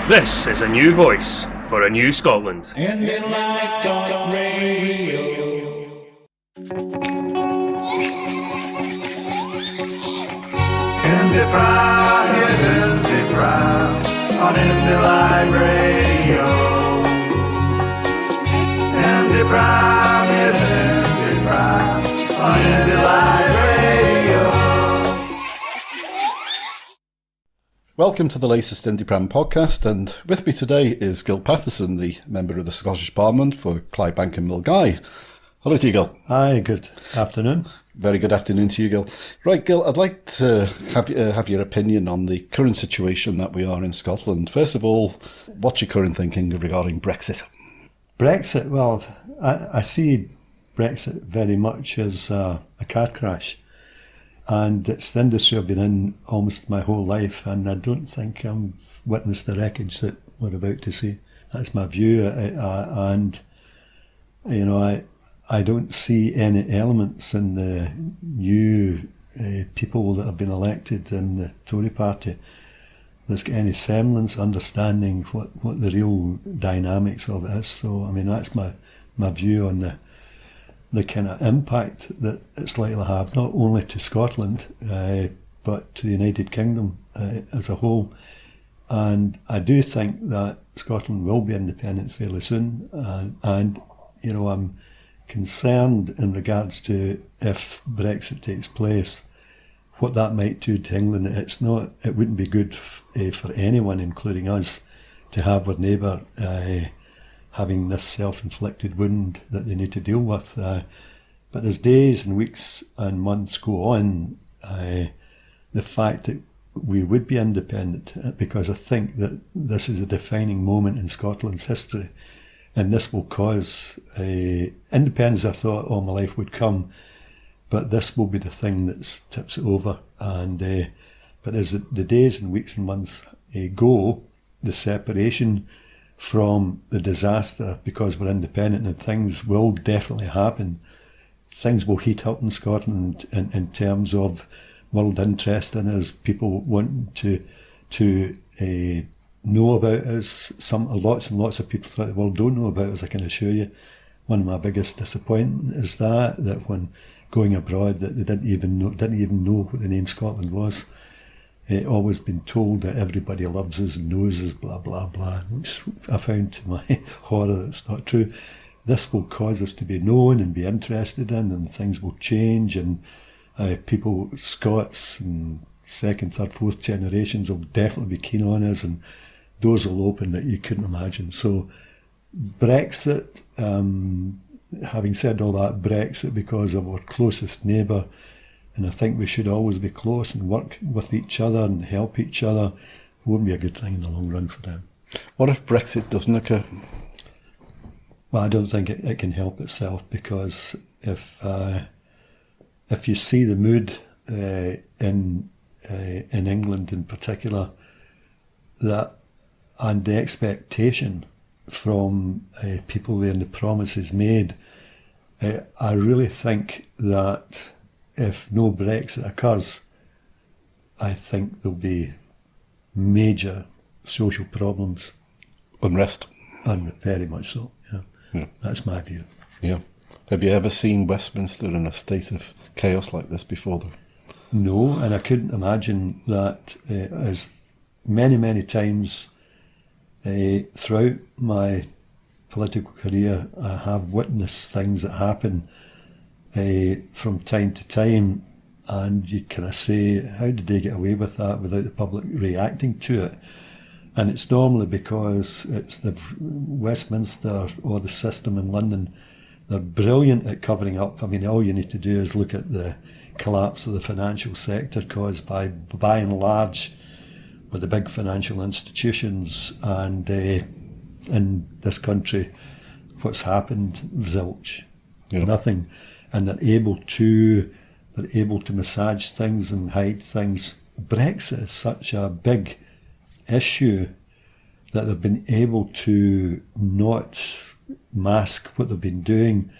This is a new voice for a new Scotland. IndyPram is IndyPram on Indy Live Radio. IndyPram is IndyPram on Indy Live Radio. Welcome to the latest IndyPram podcast, and with me today is Gil Paterson, the member of the Scottish Parliament for Clydebank and Milngavie. Hello to you, Gil. Hi, good afternoon. Very good afternoon to you, Gil. Right, Gil, I'd like to have your opinion on the current situation that we are in Scotland. First of all, what's your current thinking regarding Brexit? Brexit, well, I see Brexit very much as a car crash. And it's the industry I've been in almost my whole life, and I don't think I've witnessed the wreckage that we're about to see. That's my view, and you know, I don't see any elements in the new people that have been elected in the Tory party that's got any semblance understanding what the real dynamics of it is. So, I mean, that's my view on the kind of impact that it's likely to have, not only to Scotland, but to the United Kingdom as a whole. And I do think that Scotland will be independent fairly soon. And you know, I'm concerned in regards to if Brexit takes place, what that might do to England. It wouldn't be good for anyone, including us, to have our neighbour having this self-inflicted wound that they need to deal with. But as days and weeks and months go on, the fact that we would be independent, because I think that this is a defining moment in Scotland's history, and this will cause independence. I thought all my life would come, but this will be the thing that tips it over. And but as the days and weeks and months go, the separation from the disaster, because we're independent, and things will definitely happen. Things will heat up in Scotland in terms of world interest in us, people wanting to know about us. Lots and lots of people throughout the world don't know about us, I can assure you. One of my biggest disappointments is that when going abroad, that they didn't even know what the name Scotland was. Always been told that everybody loves us and knows us, blah, blah, blah, which I found to my horror that's not true. This will cause us to be known and be interested in, and things will change, and people, Scots and second, third, fourth generations will definitely be keen on us, and doors will open that you couldn't imagine. So Brexit, having said all that, Brexit because of our closest neighbour, and I think we should always be close and work with each other and help each other, won't be a good thing in the long run for them. What if Brexit doesn't occur? Well, I don't think it can help itself, because if you see the mood in England in particular, that and the expectation from people there and the promises made, I really think that if no Brexit occurs, I think there'll be major social problems. Unrest. And very much so, yeah. That's my view. Yeah. Have you ever seen Westminster in a state of chaos like this before, though? No, and I couldn't imagine that. As many times throughout my political career, I have witnessed things that happen from time to time, and you kind of say, how did they get away with that without the public reacting to it? And it's normally because it's the Westminster or the system in London. They're brilliant at covering up. I mean, all you need to do is look at the collapse of the financial sector caused by and large, with the big financial institutions, and in this country, what's happened, zilch, nothing. And they're able to massage things and hide things. Brexit is such a big issue that they've been able to not mask what they've been doing,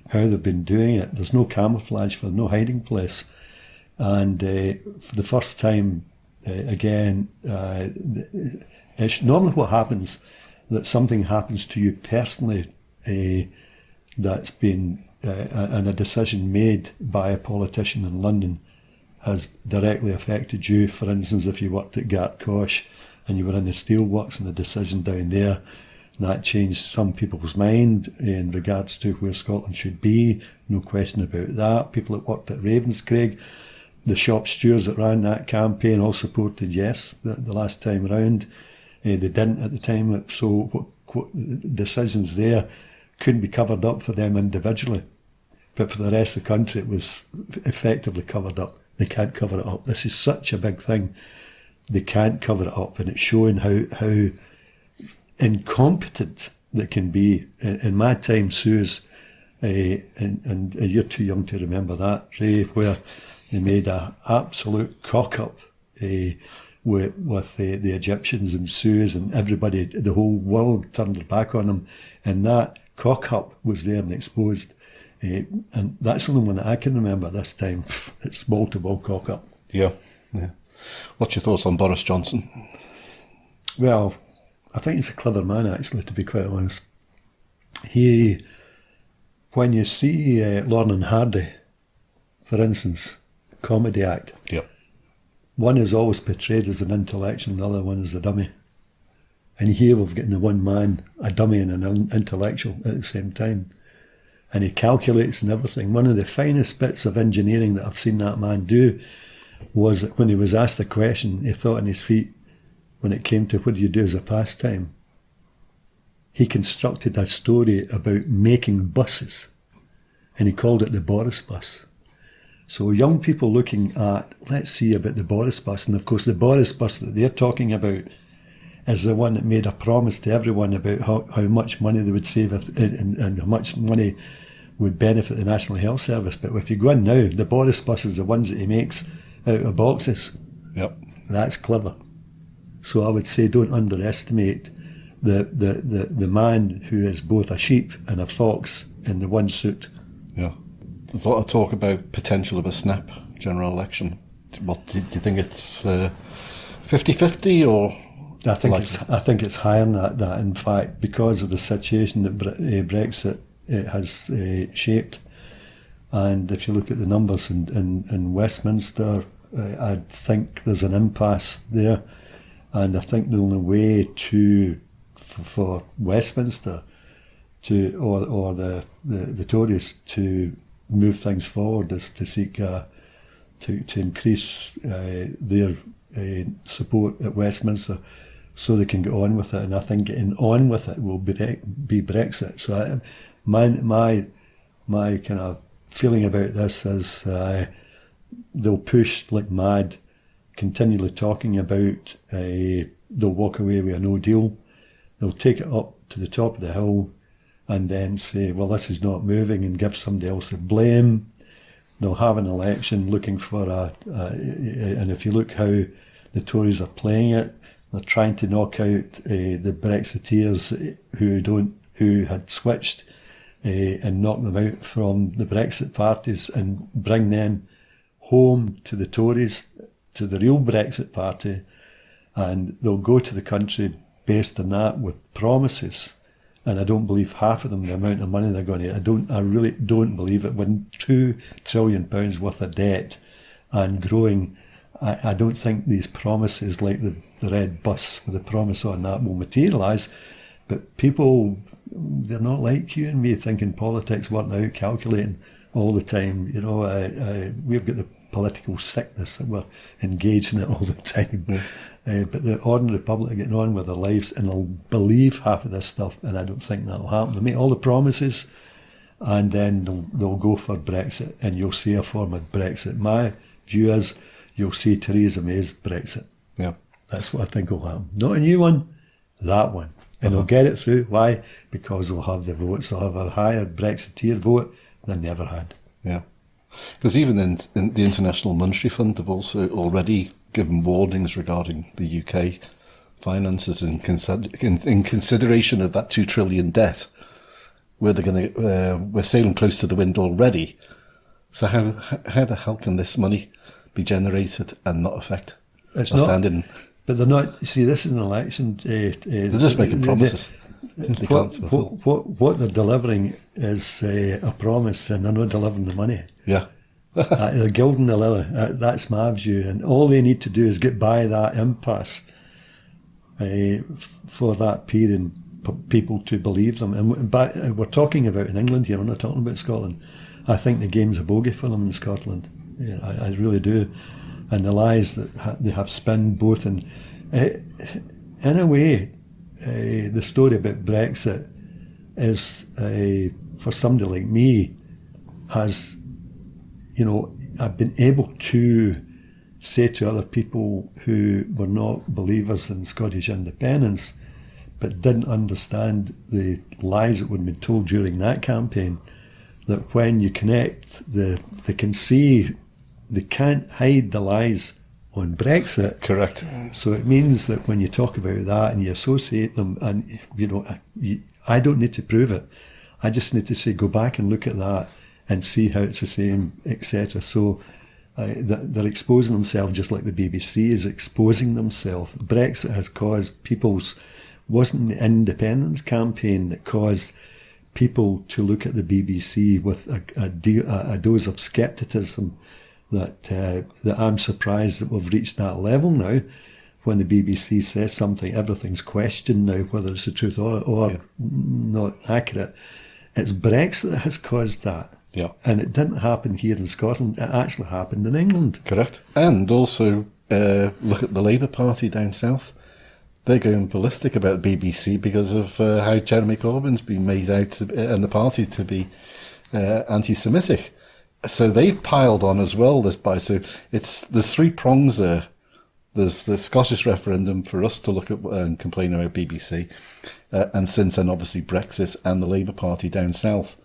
how they've been doing it. There's no camouflage, for no hiding place. And for the first time it's normally what happens, that something happens to you personally that's been, and a decision made by a politician in London has directly affected you. For instance, if you worked at Gartcosh and you were in the steelworks and a decision down there, that changed some people's mind in regards to where Scotland should be, no question about that. People that worked at Ravenscraig, the shop stewards that ran that campaign all supported yes the last time round. They didn't at the time, so what decisions there couldn't be covered up for them individually. But for the rest of the country, it was effectively covered up. They can't cover it up. This is such a big thing. They can't cover it up, and it's showing how incompetent they can be. In my time, Suez, and you're too young to remember that, Ray, where they made an absolute cock-up with the Egyptians and Suez, and everybody, the whole world turned their back on them, and that cock-up was there and exposed. And that's the only one that I can remember this time. It's ball-to-ball cock-up. Yeah. What's your thoughts on Boris Johnson? Well, I think he's a clever man, actually, to be quite honest. When you see Lorne and Hardy, for instance, comedy act, one is always portrayed as an intellectual and the other one is a dummy. And here we've got in the one man, a dummy and an intellectual at the same time. And he calculates and everything. One of the finest bits of engineering that I've seen that man do was that when he was asked a question, he thought on his feet when it came to what do you do as a pastime. He constructed a story about making buses, and he called it the Boris bus. So young people looking at, let's see about the Boris bus, and of course the Boris bus that they're talking about is the one that made a promise to everyone about how much money they would save and how much money would benefit the National Health Service. But if you go in now, the Boris bus is the ones that he makes out of boxes. Yep. That's clever. So I would say don't underestimate the man who is both a sheep and a fox in the one suit. Yeah. There's a lot of talk about potential of a snap general election. What do you think it's 50-50 or? I think it's higher than that. In fact, because of the situation that Brexit has shaped, and if you look at the numbers in Westminster, I think there's an impasse there, and I think the only way for Westminster to or the Tories to move things forward is to seek to increase their support at Westminster, so they can get on with it. And I think getting on with it will be Brexit. So my kind of feeling about this is they'll push like mad, continually talking about they'll walk away with a no deal. They'll take it up to the top of the hill and then say, well, this is not moving, and give somebody else the blame. They'll have an election looking for and if you look how the Tories are playing it, they're trying to knock out the Brexiteers who had switched and knock them out from the Brexit parties and bring them home to the Tories, to the real Brexit party, and they'll go to the country based on that with promises. And I don't believe half of them the amount of money they're going to get. I really don't believe it. When £2 trillion worth of debt and growing, I don't think these promises like the red bus with the promise on that will materialise. But people, they're not like you and me thinking politics, working out, calculating all the time. You know, we've got the political sickness that we're engaged in it all the time. Yeah. But the ordinary public are getting on with their lives and they'll believe half of this stuff, and I don't think that'll happen. They'll make all the promises and then they'll go for Brexit, and you'll see a form of Brexit. My view is you'll see Theresa May's Brexit. Yeah. That's what I think will happen. Not a new one, that one. And they'll get it through. Why? Because they'll have the votes. They'll have a higher Brexiteer vote than they ever had. Yeah. Because even in the International Monetary Fund, they've also already given warnings regarding the UK finances in consideration of that 2 trillion debt, where we're sailing close to the wind already. So how the hell can this money be generated and not affect It's are not, standing. but they're not. See, this is an election. They're just making promises. They can't fulfill. What they're delivering is a promise, and they're not delivering the money. Yeah. They're gilding the lily. That's my view, and all they need to do is get by that impasse for that period, people to believe them. And we're talking about in England here. We're not talking about Scotland. I think the game's a bogey for them in Scotland. Yeah, I really do. And the lies that they have spun both in a way, the story about Brexit is for somebody like me has, I've been able to say to other people who were not believers in Scottish independence but didn't understand the lies that would have been told during that campaign, that when you connect, they can see, they can't hide the lies on Brexit. Correct. So it means that when you talk about that and you associate them, and I don't need to prove it. I just need to say, go back and look at that and see how it's the same, etc. So they're exposing themselves just like the BBC is exposing themselves. Brexit has caused wasn't the independence campaign that caused people to look at the BBC with a dose of scepticism that I'm surprised that we've reached that level now. When the BBC says something, everything's questioned now, whether it's the truth or not accurate. It's Brexit that has caused that. Yeah. And it didn't happen here in Scotland, it actually happened in England. Correct. And also, look at the Labour Party down south. They're going ballistic about the BBC because of how Jeremy Corbyn's been made out and the party to be anti-Semitic. So they've piled on as well. So there's three prongs there. There's the Scottish referendum for us to look at and complain about BBC, and since then obviously Brexit and the Labour Party down south.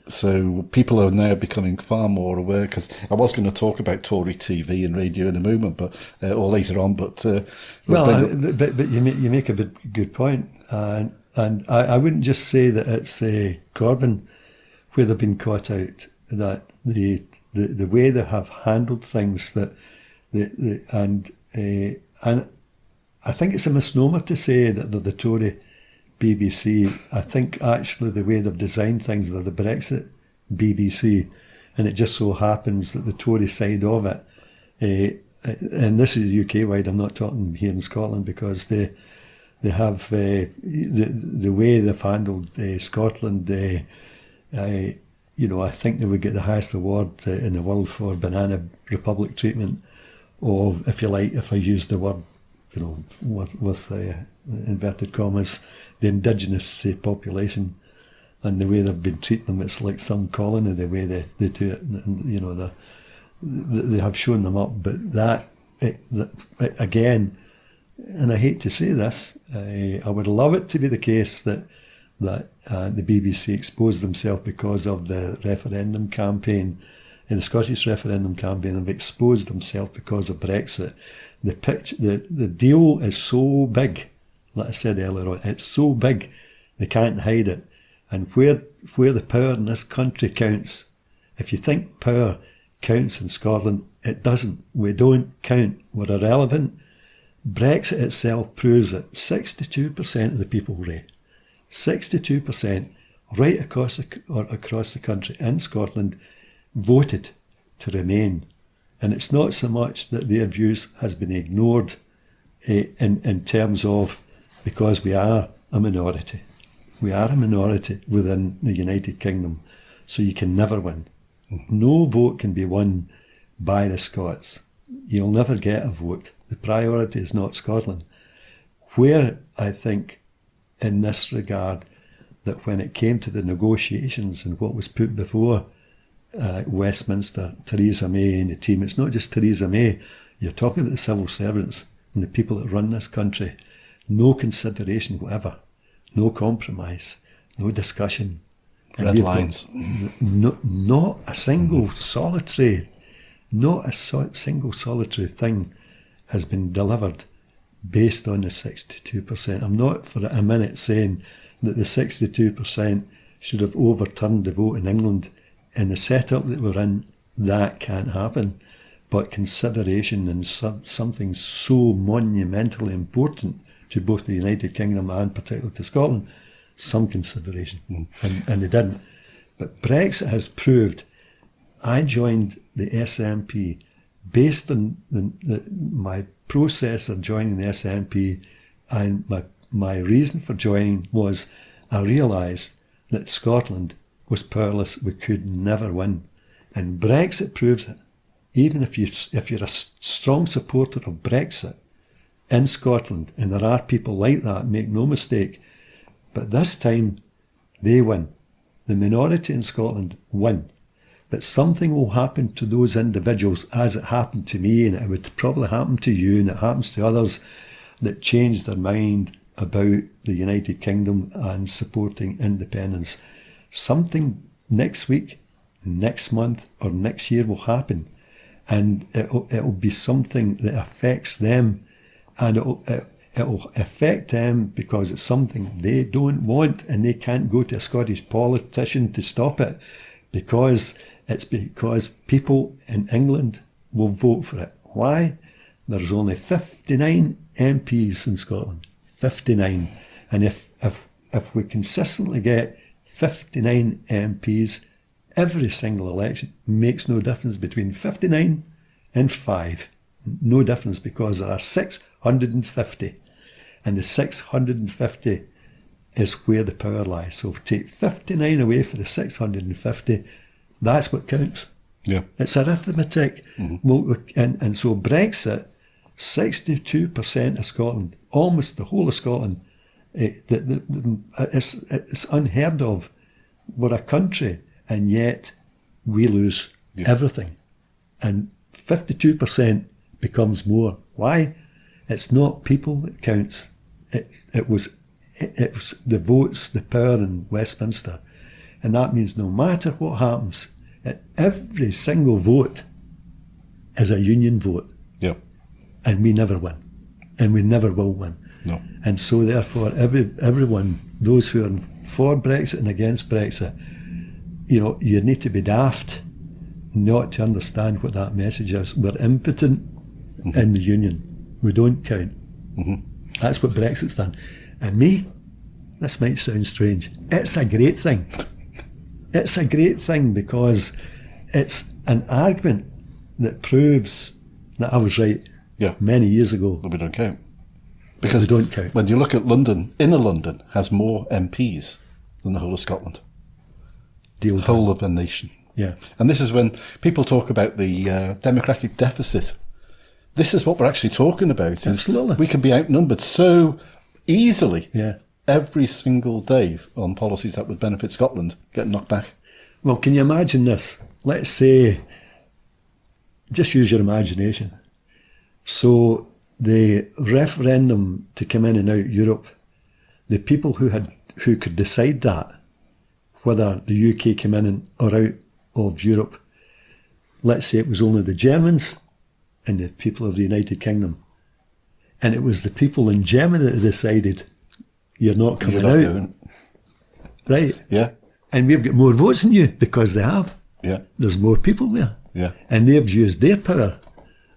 So people are now becoming far more aware, because I was going to talk about Tory TV and radio in a moment, or later on. But but you make a good point, and I wouldn't just say that it's Corbyn where they've been caught out. That the way they have handled things, and I think it's a misnomer to say that they're the Tory BBC. I think actually the way they've designed things, they're the Brexit BBC, and it just so happens that the Tory side of it, and this is UK wide, I'm not talking here in Scotland, because they have the way they've handled Scotland. I think they would get the highest award in the world for Banana Republic treatment of, if you like, if I use the word, with inverted commas, the indigenous population, and the way they've been treating them. It's like some colony, the way they do it, and they have shown them up. But that again, and I hate to say this, I would love it to be the case that the BBC exposed themselves because of the referendum campaign, in the Scottish referendum campaign. They've exposed themselves because of Brexit. The deal is so big, like I said earlier on, it's so big they can't hide it. And where the power in this country counts, if you think power counts in Scotland, it doesn't. We don't count. We're irrelevant. Brexit itself proves it. 62% of the people, Ray, 62% right across the country in Scotland voted to remain. And it's not so much that their views has been ignored in terms of, because we are a minority. We are a minority within the United Kingdom, so you can never win. No vote can be won by the Scots. You'll never get a vote. The priority is not Scotland. Where I think in this regard that when it came to the negotiations and what was put before Westminster, Theresa May and the team, it's not just Theresa May, you're talking about the civil servants and the people that run this country. No consideration whatever, no compromise, no discussion. Red lines. Not a single solitary, single solitary thing has been delivered based on the 62%. I'm not for a minute saying that the 62% should have overturned the vote in England. In the setup that we're in, that can't happen. but consideration in something so monumentally important to both the United Kingdom and particularly to Scotland, some consideration. And they didn't. But Brexit has proved, I joined the SNP based on my process of joining the SNP, and my reason for joining was I realised that Scotland was powerless, we could never win. And Brexit proves it. Even if you're a strong supporter of Brexit in Scotland, and there are people like that, make no mistake, but this time they win. The minority in Scotland win. But something will happen to those individuals, as it happened to me, and it would probably happen to you, and it happens to others, that change their mind about the United Kingdom and supporting independence. Something next week, next month, or next year will happen, and it'll be something that affects them, and it'll affect them because it's something they don't want, and they can't go to a Scottish politician to stop it, because people in England will vote for it. Why? There's only 59 MPs in Scotland. 59. And if we consistently get 59 MPs, every single election makes no difference between 59 and 5. No difference, because there are 650. And the 650 is where the power lies. So if we take 59 away for the 650, that's what counts. Yeah. It's arithmetic. Well, and so Brexit, 62% of Scotland, almost the whole of Scotland, it's unheard of. We're a country, and yet we lose everything. And 52% becomes more. Why? It's not people that counts. It was the votes, the power in Westminster. And that means no matter what happens, every single vote is a union vote. Yeah. And we never win. And we never will win. No. And so therefore everyone, those who are for Brexit and against Brexit, you need to be daft not to understand what that message is. We're impotent in the union. We don't count. That's what Brexit's done. And this might sound strange, it's a great thing. It's a great thing because it's an argument that proves that I was right many years ago. That we don't count. Because we don't count. When you look at London, inner London has more MPs than the whole of Scotland. The whole of the nation. Yeah. And this is when people talk about the democratic deficit. This is what we're actually talking about. Absolutely. We can be outnumbered so easily every single day on policies that would benefit Scotland getting knocked back. Well, can you imagine this? Let's say, just use your imagination. So the referendum to come in and out Europe, the people who could decide that, whether the UK came in or out of Europe, let's say it was only the Germans and the people of the United Kingdom. And it was the people in Germany that decided, you're not coming out. Going. Right? Yeah. And we've got more votes than you because they have. Yeah. There's more people there. Yeah. And they've used their power.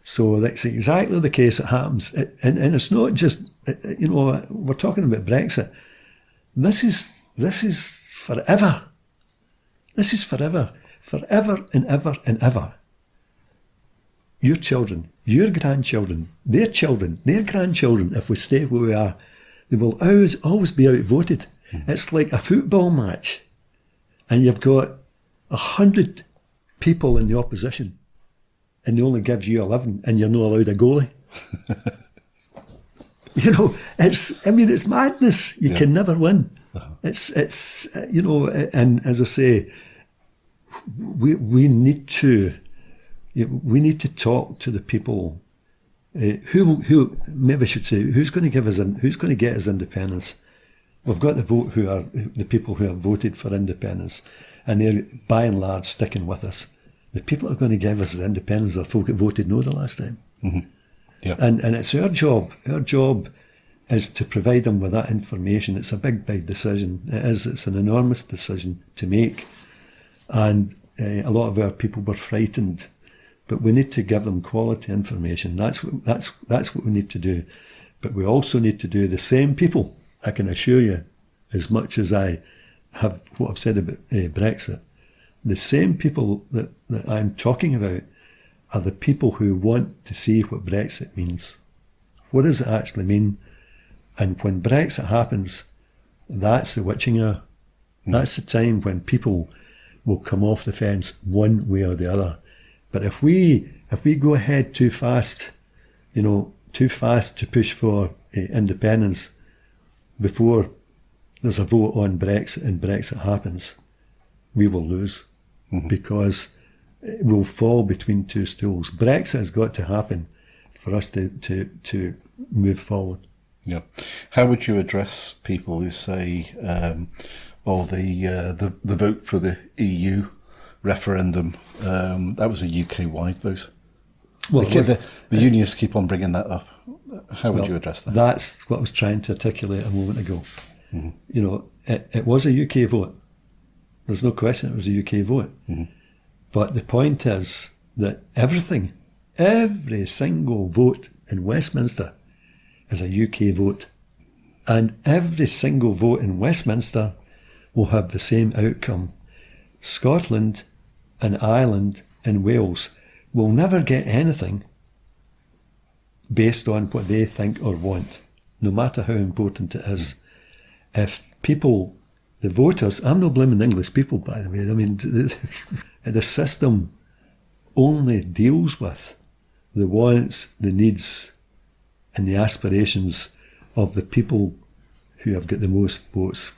So that's exactly the case that happens. And it's not just, we're talking about Brexit. This is forever. This is forever. Forever and ever and ever. Your children, your grandchildren, their grandchildren, if we stay where we are, they will always be outvoted. It's like a football match. And you've got 100 people in the opposition, and they only give you 11, and you're not allowed a goalie. It's madness. You can never win. It's and as I say, we need to talk to the people who maybe I should say, who's going to get us independence. We've got the vote who are the people who have voted for independence, and they're by and large sticking with us. The people who are going to give us the independence are folk that voted no the last time. Yeah. And it's our job. Our job is to provide them with that information. It's a big decision. It's an enormous decision to make. And a lot of our people were frightened but we need to give them quality information. That's what we need to do. But we also need to do the same people, I can assure you, as much as I have what I've said about Brexit, the same people that I'm talking about are the people who want to see what Brexit means. What does it actually mean? And when Brexit happens, that's the witching hour. That's the time when people will come off the fence one way or the other. But if we go ahead too fast, too fast to push for independence before there's a vote on Brexit and Brexit happens, we will lose because we'll fall between two stools. Brexit has got to happen for us to move forward. Yeah. How would you address people who say, the vote for the EU referendum, that was a UK-wide vote? Well, the unionists keep on bringing that up. How would you address that? That's what I was trying to articulate a moment ago. It was a UK vote. There's no question it was a UK vote. But the point is that every single vote in Westminster is a UK vote. And every single vote in Westminster will have the same outcome. Scotland and Ireland and Wales will never get anything based on what they think or want, no matter how important it is. If people, the voters, I'm not blaming English people, by the way. I mean, the system only deals with the wants, the needs, and the aspirations of the people who have got the most votes,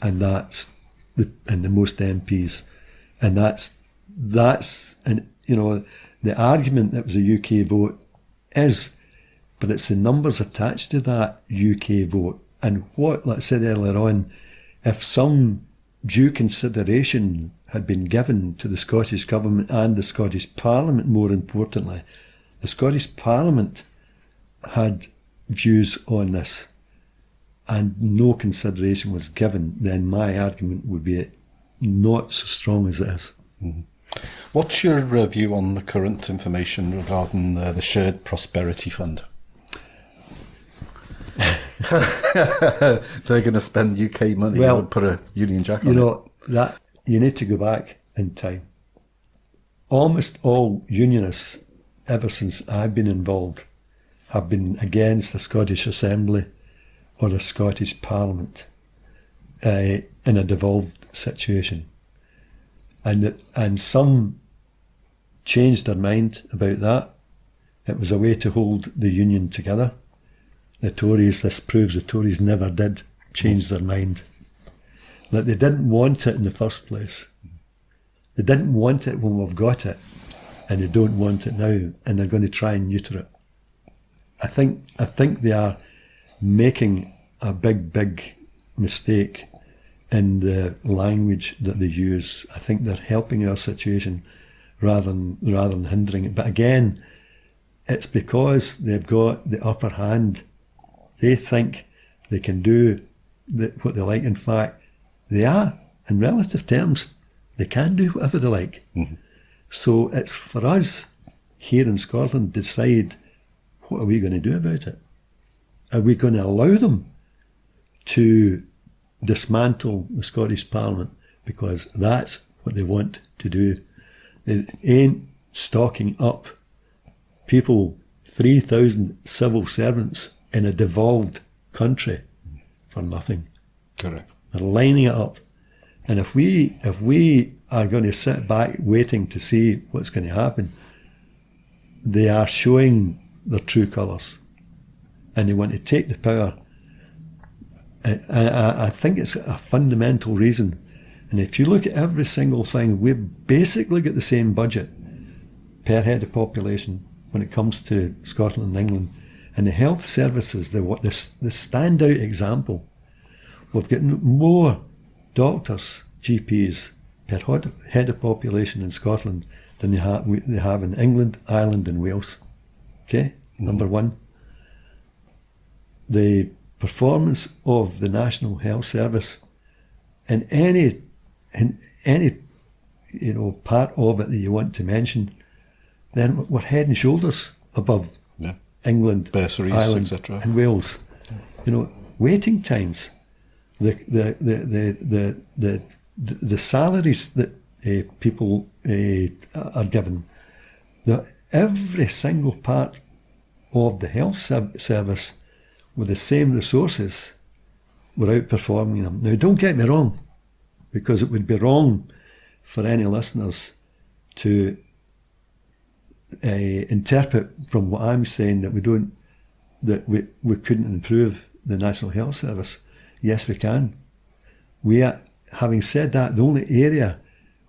and the most MPs, and the argument that it was a UK vote is, but it's the numbers attached to that UK vote. And what, like I said earlier on, if some due consideration had been given to the Scottish Government and the Scottish Parliament, more importantly, the Scottish Parliament had views on this and no consideration was given, then my argument would be not so strong as it is. What's your view on the current information regarding the Shared Prosperity Fund? They're going to spend UK money and put a Union Jack on it. That you need to go back in time. Almost all unionists, ever since I've been involved, have been against the Scottish Assembly or the Scottish Parliament in a devolved situation. And some changed their mind about that. It was a way to hold the union together. The Tories, this proves the Tories never did change their mind. That they didn't want it in the first place. They didn't want it when we've got it, and they don't want it now, and they're going to try and neuter it. I think they are making a big mistake in the language that they use. I think they're helping our situation rather than hindering it. But again, it's because they've got the upper hand. They think they can do what they like. In fact, they are, in relative terms, they can do whatever they like. So it's for us here in Scotland to decide, what are we going to do about it? Are we going to allow them to dismantle the Scottish Parliament? Because that's what they want to do. They ain't stocking up people, 3,000 civil servants in a devolved country for nothing. Correct. They're lining it up. And if we are going to sit back waiting to see what's going to happen, they are showing their true colours. And they want to take the power. I think it's a fundamental reason. And if you look at every single thing, we've basically got the same budget per head of population when it comes to Scotland and England. And the health services, the standout example, we've got more doctors, GPs, per head of population in Scotland than they have in England, Ireland and Wales. Okay, number one. The performance of the National Health Service in any part of it that you want to mention, then we're head and shoulders above Yeah. England, Bursaries, Ireland, etc. and Wales. You know, waiting times, the salaries that people are given, every single part of the health service with the same resources were outperforming them. Now, don't get me wrong, because it would be wrong for any listeners to interpret from what I'm saying that we couldn't improve the National Health Service. Yes, we can. Having said that, the only area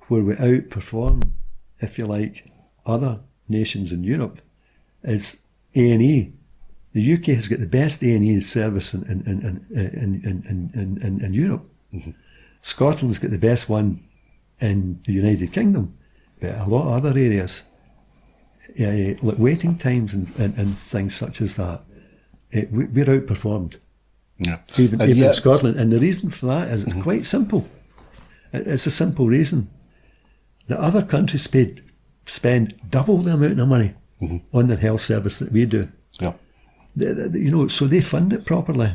where we outperform, if you like, other nations in Europe is A&E. The UK has got the best A&E service in Europe. Mm-hmm. Scotland's got the best one in the United Kingdom, but a lot of other areas, like waiting times and things such as that, we're outperformed. Yeah. Even in Scotland. And the reason for that is it's quite simple. It's a simple reason. The other countries spend double the amount of money on their health service that we do. Yeah. So they fund it properly.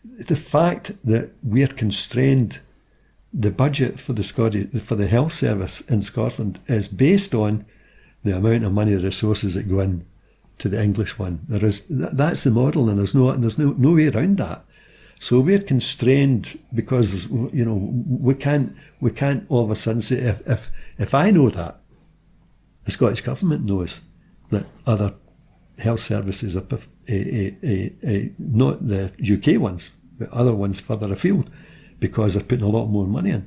The fact that we're constrained, the budget for the health service in Scotland is based on the amount of money, resources that go in to the English one. That's the model, and there's no way around that. So we're constrained because we can't all of a sudden say if I know that, the Scottish Government knows that other health services are not the UK ones, but other ones further afield, because they're putting a lot more money in.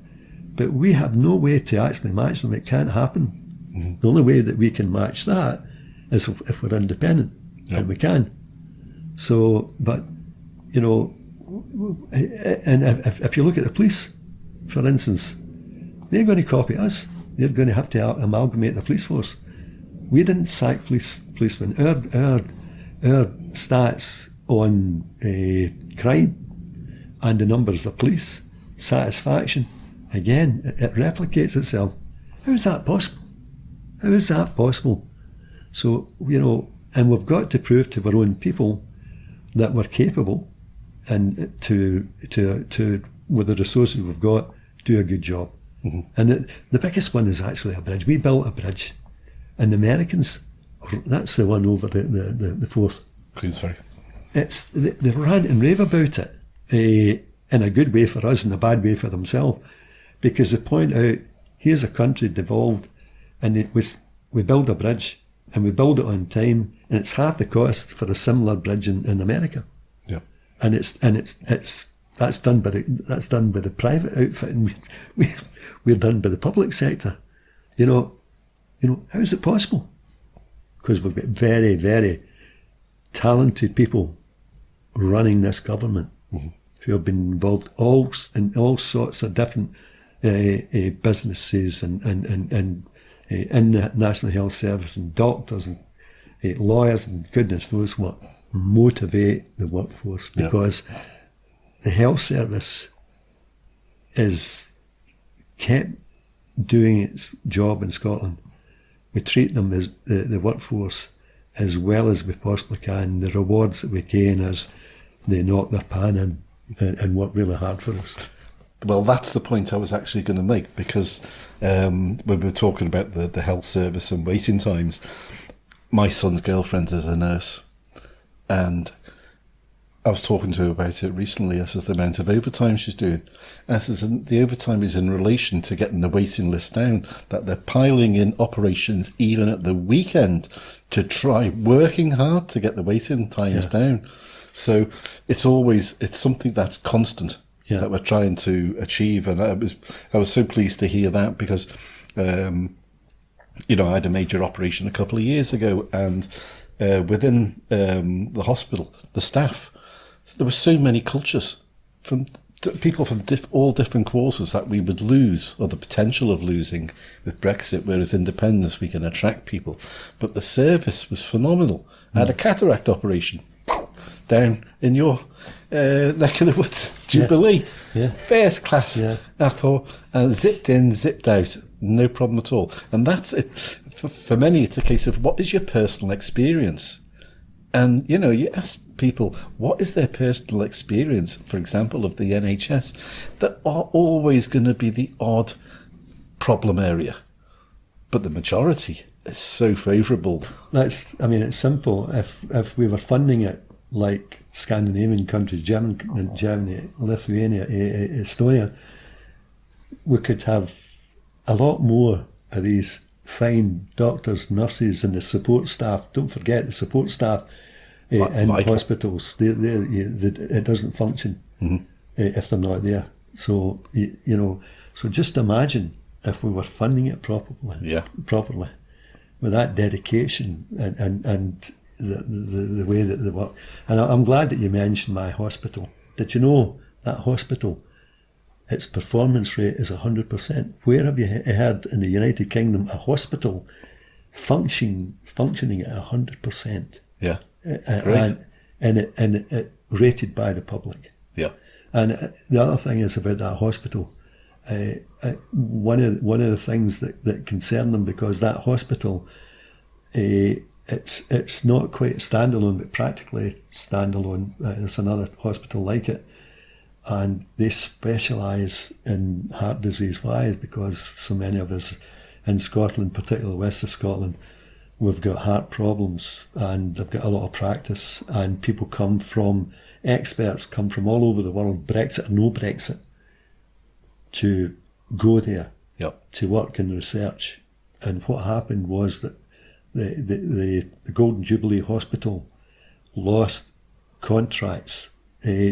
But we have no way to actually match them. It can't happen. Mm-hmm. The only way that we can match that is if we're independent, and we can. So, but, and if you look at the police, for instance, they're going to copy us. They're going to have to amalgamate the police force. We didn't sack policemen. Our stats on crime and the numbers of police satisfaction, again, it replicates itself. How is that possible? How is that possible? So, and we've got to prove to our own people that we're capable and to with the resources we've got, do a good job. Mm-hmm. And the biggest one is actually a bridge. We built a bridge, and the Americans, that's the one over the Forth. Queensferry. They rant and rave about it, in a good way for us and a bad way for themselves, because they point out, here's a country devolved, and we build a bridge, and we build it on time, and it's half the cost for a similar bridge in America. Yeah. And that's done by the private outfit, and we're done by the public sector. How is it possible? Because we've got very, very talented people running this government, who have been involved in all sorts of different businesses and in the National Health Service, and doctors and lawyers, and goodness knows what, motivate the workforce, because the health service is kept doing its job in Scotland. We treat them as the workforce as well as we possibly can. The rewards that we gain as they knock their pan in and work really hard for us. Well, that's the point I was actually going to make, because when we were talking about the health service and waiting times, my son's girlfriend is a nurse, and I was talking to her about it recently. I said the amount of overtime she's doing. I said the overtime is in relation to getting the waiting list down, that they're piling in operations even at the weekend to try working hard to get the waiting times down. So it's something that's constant. Yeah. That we're trying to achieve, and I was so pleased to hear that, because I had a major operation a couple of years ago, and within the hospital, the staff, there were so many cultures from people from all different quarters that we would lose, or the potential of losing, with Brexit. Whereas independence, we can attract people, but the service was phenomenal. I had a cataract operation. down in your neck of the woods, Jubilee. Yeah. First class. Yeah. I thought, zipped in, zipped out, no problem at all. And that's it. For many, it's a case of what is your personal experience? And, you know, you ask people, what is their personal experience, for example, of the NHS? There are always going to be the odd problem area. But the majority is so favourable. It's simple. If we were funding it like Scandinavian countries, Germany, Lithuania, Estonia, we could have a lot more of these fine doctors, nurses, and the support staff. Don't forget the support staff in Vital. hospitals. It doesn't function if they're not there. So so just imagine if we were funding it properly, with that dedication and the way that they work. And I'm glad that you mentioned my hospital. Did you know that hospital? Its performance rate is 100%. Where have you heard in the United Kingdom a hospital functioning at 100%? Yeah, Great. And it rated by the public. yeah, And the other thing is about that hospital. One of the things that concern them, because that hospital, it's not quite standalone, but practically standalone. There's another hospital like it. And they specialise in heart disease. Why? Is because so many of us in Scotland, particularly west of Scotland, we've got heart problems and they've got a lot of practice, and people experts come from all over the world, Brexit or no Brexit, to go there yep. to work in research. And what happened was that the Golden Jubilee Hospital lost contracts.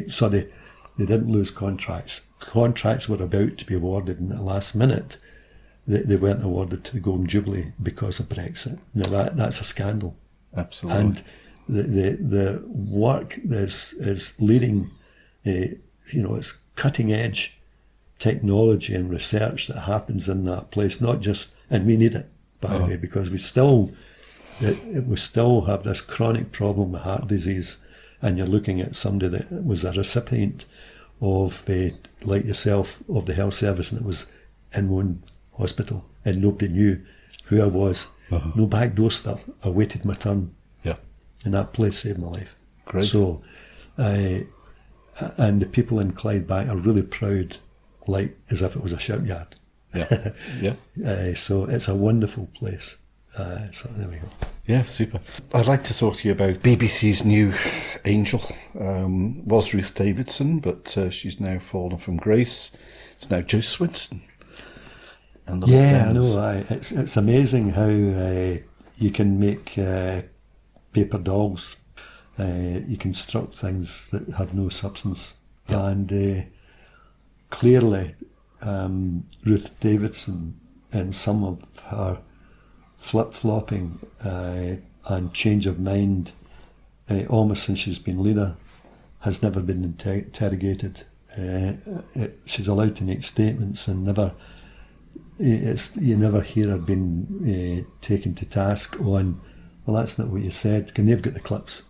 Sorry, they didn't lose contracts. Contracts were about to be awarded, and at the last minute, they weren't awarded to the Golden Jubilee because of Brexit. Now that's a scandal. Absolutely. And the work is leading, it's cutting edge technology and research that happens in that place. Not just, and we need it, by the way, because we still have this chronic problem with heart disease. And you're looking at somebody that was a recipient of, like yourself, of the health service, and it was in one hospital, and nobody knew who I was. No backdoor stuff. I waited my turn. Yeah. And that place saved my life. Great. So, and the people in Clydebank are really proud, like as if it was a shipyard. Yeah. Yeah. So it's a wonderful place. So there we go. Yeah, super. I'd like to talk to you about BBC's new angel. Was Ruth Davidson, but she's now fallen from grace. It's now Jo Swinson. And I know. It's amazing how you can make paper dolls. You construct things that have no substance. Yep. And clearly, Ruth Davidson, in some of her flip-flopping and change of mind, almost since she's been leader, has never been interrogated. She's allowed to make statements and you never hear her being taken to task on, well, that's not what you said. And they've got the clips,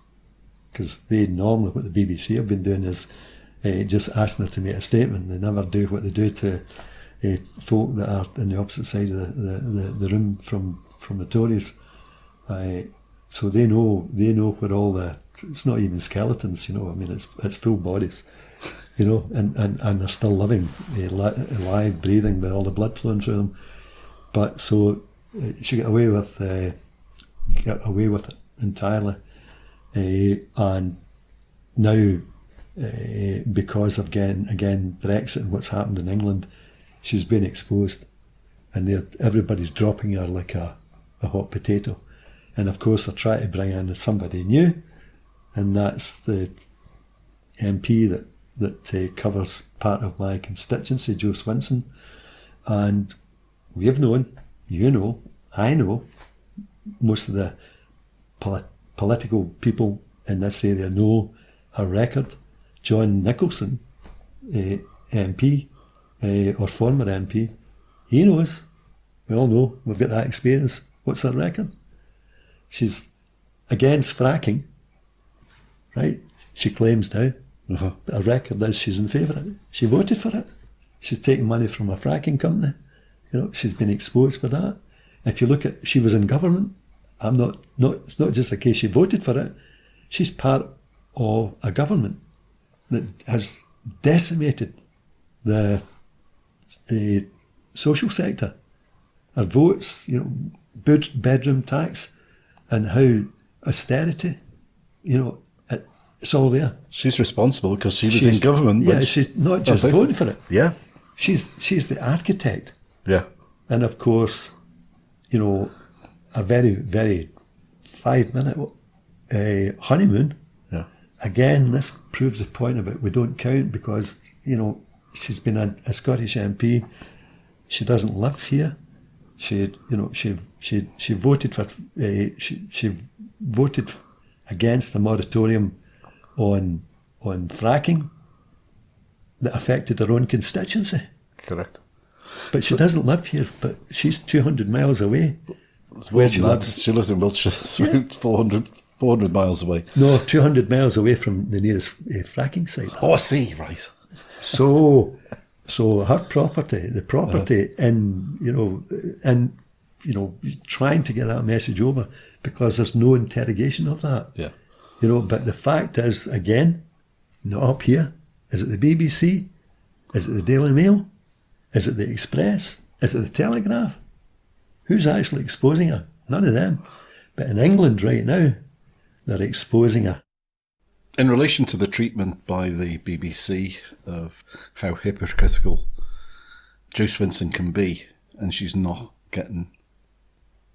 because they normally, what the BBC have been doing is just asking her to make a statement. They never do what they do to folk that are on the opposite side of the room from the Tories. So they know where all it's not even skeletons, it's full bodies, and they're still living, alive, breathing, with all the blood flowing through them. But so she got away with it entirely, and now because of again Brexit and what's happened in England, she's been exposed, and everybody's dropping her like a hot potato. And of course they're trying to bring in somebody new, and that's the MP that covers part of my constituency, Jo Swinson. And we've known, I know, most of the political people in this area know her record. John Nicholson, MP, or former MP, he knows. We all know, we've got that experience. What's her record? She's against fracking, right? she claims now. But her record is she's in favour of it. She voted for it. She's taking money from a fracking company. She's been exposed for that. If you look at, she was in government. It's not just a case she voted for it. She's part of a government that has decimated the social sector. Her votes, bedroom tax, and how austerity, it's all there. She's responsible because she's in government. Yeah, she's not just voting for it. Yeah. She's the architect. Yeah. And of course, a very, very 5-minute honeymoon. Yeah. Again, this proves the point of it. We don't count because, she's been a Scottish MP. She doesn't live here. She voted for she voted against the moratorium on fracking that affected her own constituency. Correct. But she doesn't live here. But she's 200 miles away. Where she lives in Wiltshire, so 400 miles away. No, 200 miles away from the nearest fracking site. Oh, I see. Right. So her property, the property trying to get that message over because there's no interrogation of that. Yeah. But the fact is, again, not up here. Is it the BBC? Is it the Daily Mail? Is it the Express? Is it the Telegraph? Who's actually exposing her? None of them. But in England right now, they're exposing her. In relation to the treatment by the BBC of how hypocritical Joyce Vincent can be, and she's not getting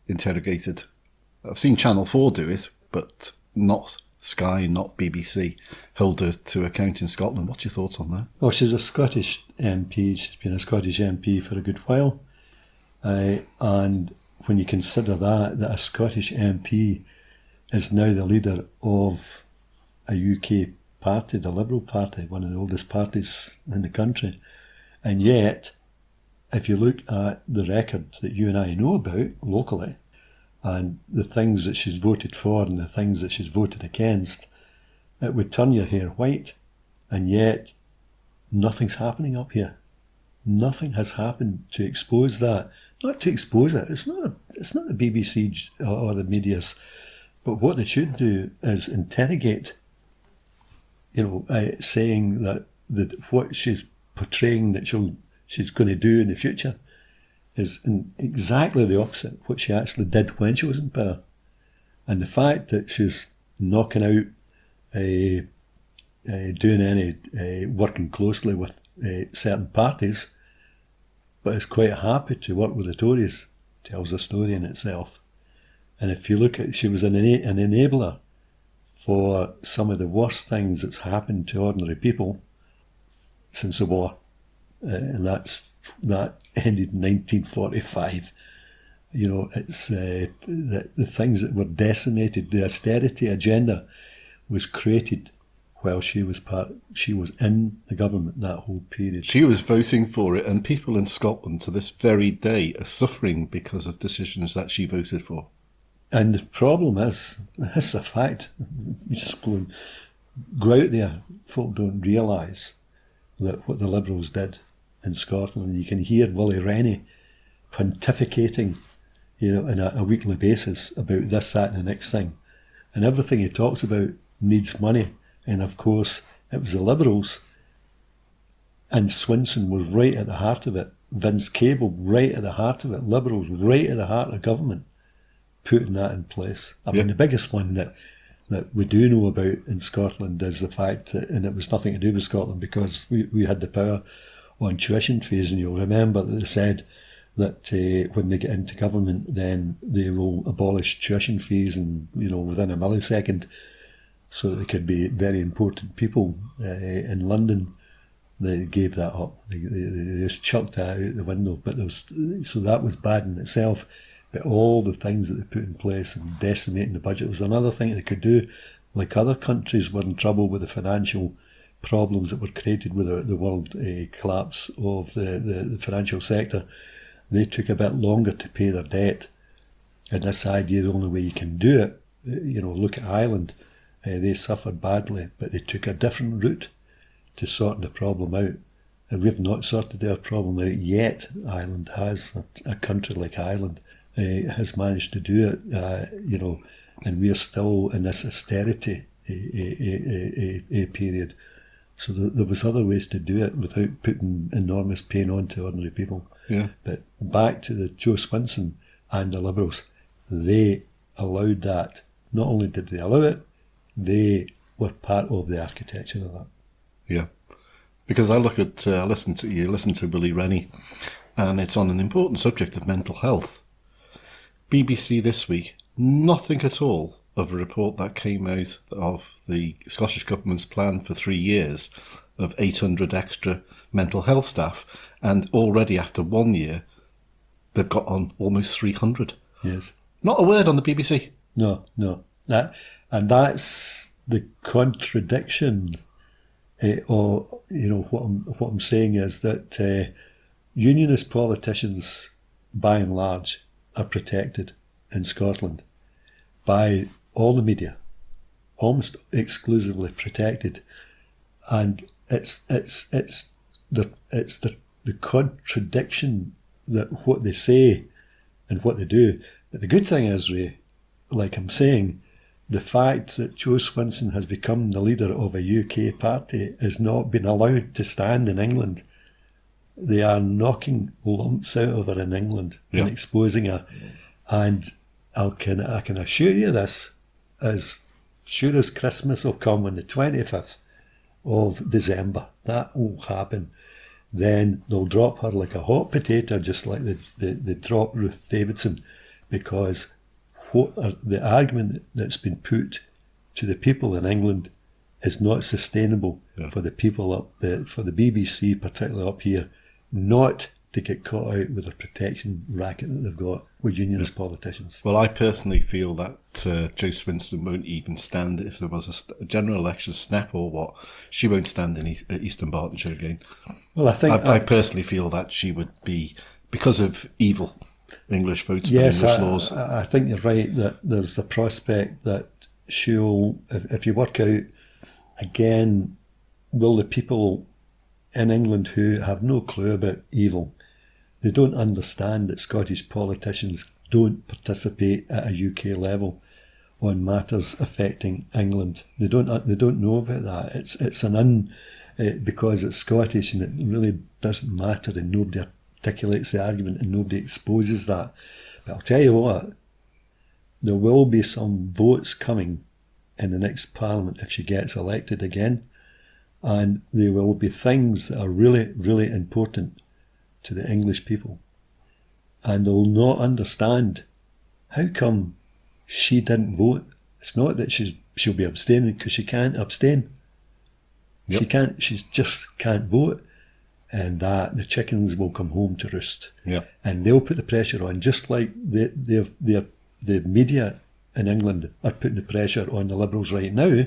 interrogated. I've seen Channel 4 do it, but not Sky, not BBC, hold her to account in Scotland. What's your thoughts on that? Well, she's a Scottish MP. She's been a Scottish MP for a good while. And when you consider that a Scottish MP is now the leader of a UK party, the Liberal Party, one of the oldest parties in the country. And yet, if you look at the record that you and I know about locally, and the things that she's voted for and the things that she's voted against, it would turn your hair white. And yet, nothing's happening up here. Nothing has happened to expose that. Not to expose it. It's not the BBC or the media's. But what they should do is interrogate, saying that what she's portraying that she's going to do in the future is exactly the opposite of what she actually did when she was in power. And the fact that she's knocking out, doing any, working closely with certain parties, but is quite happy to work with the Tories, tells a story in itself. And if you look at, she was an enabler for some of the worst things that's happened to ordinary people since the war. And that ended in 1945. It's the things that were decimated. The austerity agenda was created while she was in the government that whole period. She was voting for it, and people in Scotland to this very day are suffering because of decisions that she voted for. And the problem is, it's a fact. You just go out there, folk don't realise that what the Liberals did in Scotland. You can hear Willie Rennie pontificating, on a weekly basis about this, that and the next thing. And everything he talks about needs money. And of course, it was the Liberals, and Swinson was right at the heart of it. Vince Cable right at the heart of it. Liberals right at the heart of government, putting that in place. I mean, the biggest one that we do know about in Scotland is the fact that, and it was nothing to do with Scotland because we had the power on tuition fees, and you'll remember that they said that when they get into government, then they will abolish tuition fees, and within a millisecond, so that they could be very important people in London. They gave that up. They just chucked that out the window. But so that was bad in itself. But all the things that they put in place and decimating the budget was another thing they could do. Like other countries were in trouble with the financial problems that were created with the world collapse of the financial sector. They took a bit longer to pay their debt. And this idea, the only way you can do it, look at Ireland. They suffered badly, but they took a different route to sort the problem out. And we've not sorted our problem out yet. Ireland has. A country like Ireland has managed to do it, and we're still in this austerity period. So there was other ways to do it without putting enormous pain on to ordinary people. Yeah. But back to the Joe Swinson and the Liberals, they allowed that. Not only did they allow it, they were part of the architecture of that. Yeah. Because I listen to Willie Rennie, and it's on an important subject of mental health. BBC this week, nothing at all of a report that came out of the Scottish Government's plan for 3 years of 800 extra mental health staff, and already after 1 year, they've got on almost 300. Yes. Not a word on the BBC. No. That's the contradiction. What I'm saying is that unionist politicians, by and large, are protected in Scotland by all the media, almost exclusively protected, and it's the contradiction that what they say and what they do. But the good thing is, Ray, like I'm saying, the fact that Joe Swinson has become the leader of a UK party has not been allowed to stand in England. They are knocking lumps out of her in England and exposing her. And I can assure you this, as sure as Christmas will come on the 25th of December, that will happen. Then they'll drop her like a hot potato, just like they dropped Ruth Davidson, because the argument that's been put to the people in England is not sustainable for the people up there, for the BBC, particularly up here, not to get caught out with a protection racket that they've got with unionist politicians. Well, I personally feel that Joe Swinson won't even stand if there was a general election snap or what. She won't stand in Eastern Bartonshire again. Well, I personally feel that she would be, because of evil English votes for English laws. I think you're right that there's the prospect that she'll, if you work out, again, will the people in England who have no clue about evil, they don't understand that Scottish politicians don't participate at a UK level on matters affecting England. They don't know about that. Because it's Scottish and it really doesn't matter, and nobody articulates the argument and nobody exposes that. But I'll tell you what, there will be some votes coming in the next Parliament if she gets elected again, and there will be things that are really, really important to the English people, and they'll not understand how come she didn't vote. It's not that she'll be abstaining, because she can't abstain. Yep. She just can't vote, and that the chickens will come home to roost. Yeah. And they'll put the pressure on, just like the media in England are putting the pressure on the Liberals right now,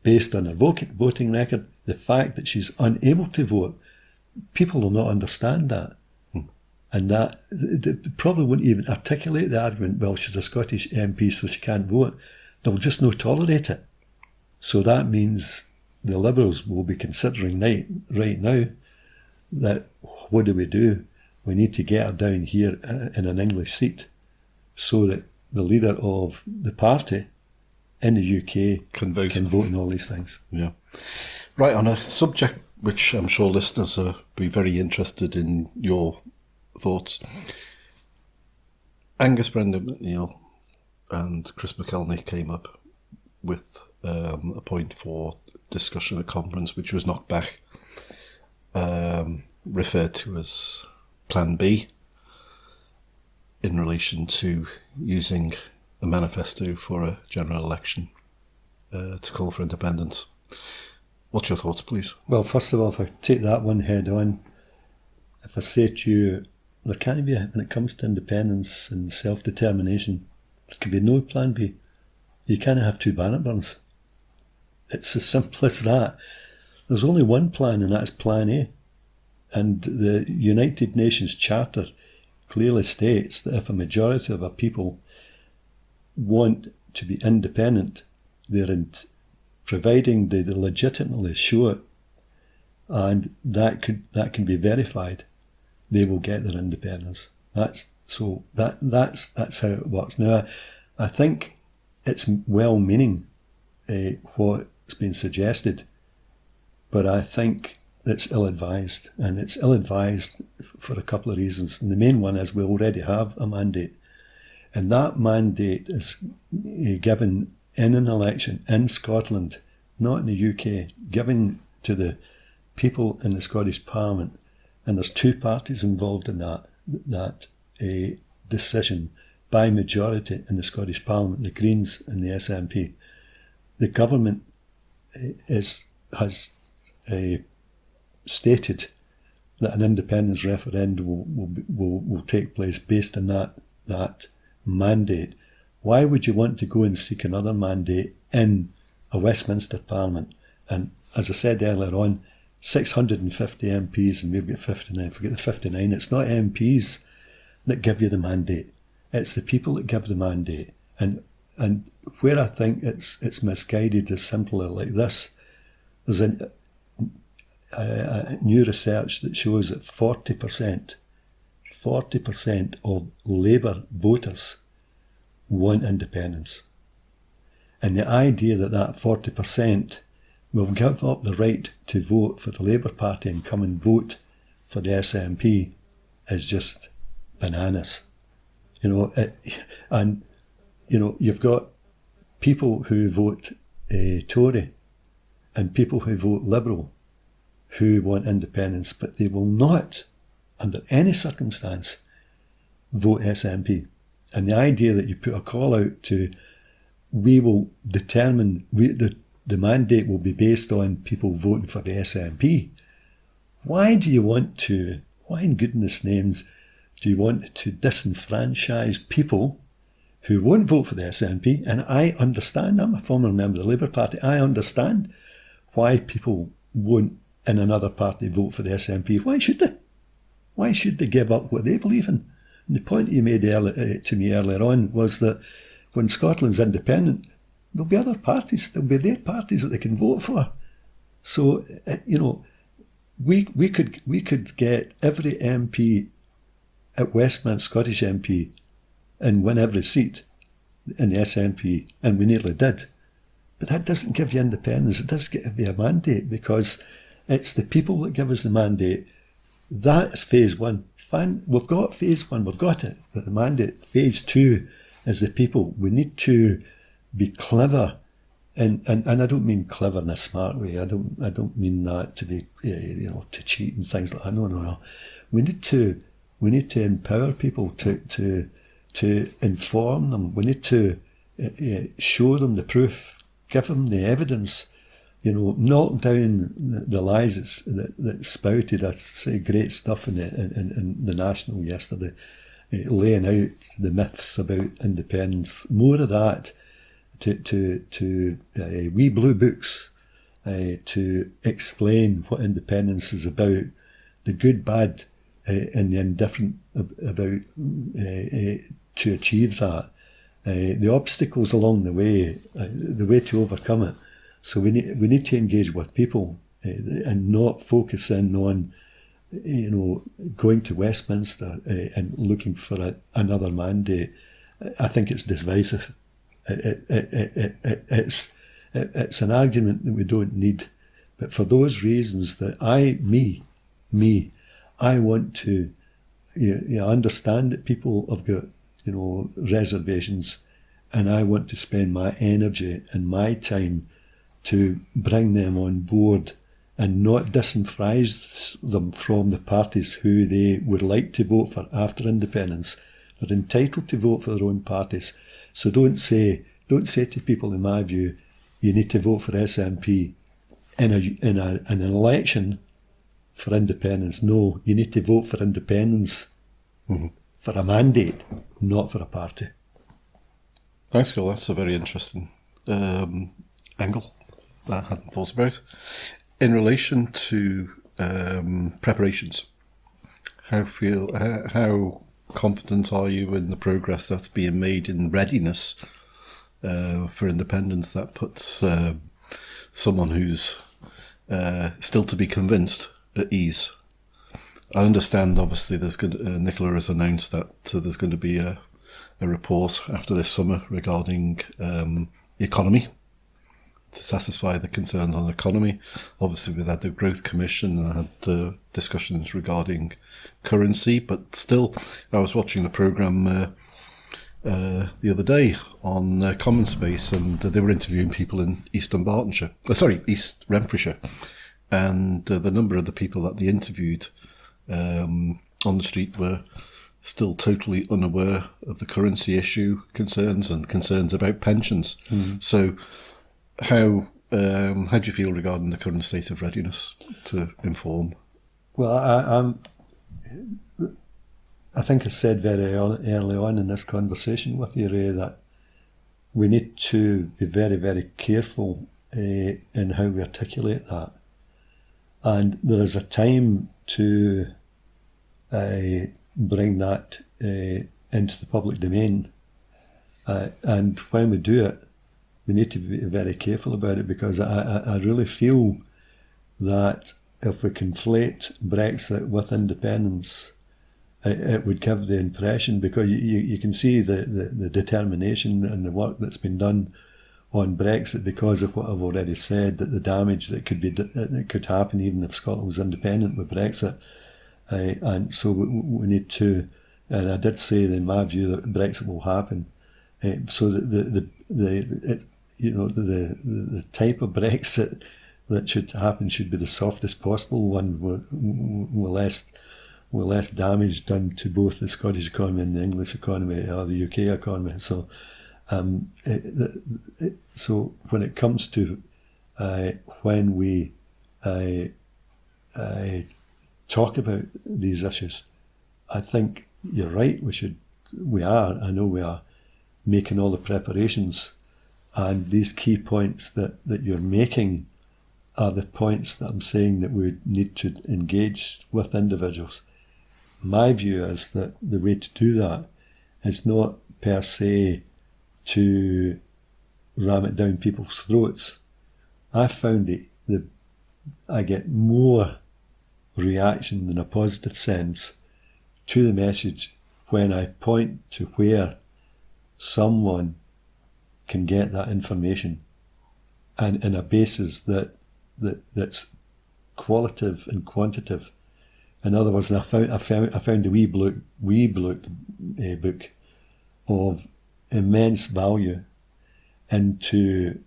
based on her voting record. The fact that she's unable to vote, people will not understand that. And that they probably wouldn't even articulate the argument, well, she's a Scottish MP, so she can't vote. They'll just not tolerate it. So that means the Liberals will be considering right now that, what do? We need to get her down here in an English seat so that the leader of the party in the UK can vote on all these things. Yeah. Right, on a subject which I'm sure listeners will be very interested in your thoughts. Angus Brendan McNeill and Chris McKelney came up with a point for discussion at conference, which was knocked back, referred to as Plan B, in relation to using a manifesto for a general election to call for independence. What's your thoughts, please? Well, first of all, if I take that one head on, if I say to you, there can't be, when it comes to independence and self-determination, there can be no Plan B. You can't have two Bannockburns. It's as simple as that. There's only one plan, and that's Plan A. And the United Nations Charter clearly states that if a majority of our people want to be independent, they're providing they legitimately show it, and that can be verified, they will get their independence. That's how it works. Now, I think it's well-meaning what's been suggested, but I think it's ill-advised, and it's ill-advised for a couple of reasons. And the main one is we already have a mandate, and that mandate is given in an election in Scotland, not in the UK, given to the people in the Scottish Parliament, and there's two parties involved in that decision by majority in the Scottish Parliament, the Greens and the SNP. The government has stated that an independence referendum will take place based on that mandate. Why would you want to go and seek another mandate in a Westminster Parliament? And as I said earlier on, 650 MPs and we've got 59. Forget the 59. It's not MPs that give you the mandate. It's the people that give the mandate. And where I think it's misguided is simply like this. There's a new research that shows that 40% of Labour voters want independence. And the idea that 40% will give up the right to vote for the Labour Party and come and vote for the SNP is just bananas. You've got people who vote Tory and people who vote Liberal who want independence, but they will not, under any circumstance, vote SNP. And the idea that you put a call out to, we will determine, the mandate will be based on people voting for the SNP. Why in goodness names, do you want to disenfranchise people who won't vote for the SNP? And I understand, I'm a former member of the Labour Party, I understand why people won't in another party vote for the SNP. Why should they? Why should they give up what they believe in? And the point you made to me earlier on was that when Scotland's independent, there'll be other parties, there'll be their parties that they can vote for. So, we could get every MP at Westminster, Scottish MP, and win every seat in the SNP, and we nearly did. But that doesn't give you independence, it does give you a mandate, because it's the people that give us the mandate. That's phase one. Fine, we've got phase one, we've got it, the mandate. Phase two is the people. We need to be clever, and I don't mean clever in a smart way. I don't mean that to be to cheat and things like that. No. We need to empower people to inform them. We need to show them the proof, give them the evidence. Knock down the lies that spouted. I say great stuff in the National yesterday, laying out the myths about independence. More of that to wee blue books to explain what independence is about, the good, bad, and the indifferent about to achieve that, the obstacles along the way to overcome it. So we need to engage with people and not focus in on going to Westminster and looking for another mandate. I think it's divisive. It's an argument that we don't need. But for those reasons that I want to understand that people have got reservations, and I want to spend my energy and my time to bring them on board and not disenfranchise them from the parties who they would like to vote for after independence. They're entitled to vote for their own parties. So don't say to people, in my view, you need to vote for SNP in an election for independence. No, you need to vote for independence for a mandate, not for a party. Thanks, Gil. That's a very interesting angle that I hadn't thought about. In relation to preparations, how confident are you in the progress that's being made in readiness for independence? That puts someone who's still to be convinced at ease. I understand, obviously, Nicola has announced that there's going to be a report after this summer regarding the economy, to satisfy the concerns on the economy. Obviously, we've had the Growth Commission and had discussions regarding currency, but still, I was watching the programme the other day on Common Space, and they were interviewing people in East Renfrewshire, and the number of the people that they interviewed on the street were still totally unaware of the currency issue concerns and concerns about pensions. So how do you feel regarding the current state of readiness to inform? Well, I think I said very early on in this conversation with you, Ray, that we need to be very, very careful in how we articulate that. And there is a time to bring that into the public domain. And when we do it, we need to be very careful about it, because I really feel that if we conflate Brexit with independence, it would give the impression, because you can see the determination and the work that's been done on Brexit because of what I've already said, that the damage that could happen even if Scotland was independent with Brexit. And so we need to, and I did say in my view that Brexit will happen. So the type of Brexit that should happen should be the softest possible one, with less damage done to both the Scottish economy and the English economy or the UK economy. So, so when it comes to when we talk about these issues, I think you're right. I know we are making all the preparations, and these key points that you're making are the points that I'm saying that we need to engage with individuals. My view is that the way to do that is not per se to ram it down people's throats. I found that I get more reaction in a positive sense to the message when I point to where someone can get that information, and in a basis that's qualitative and quantitative. In other words, I found a wee book of immense value into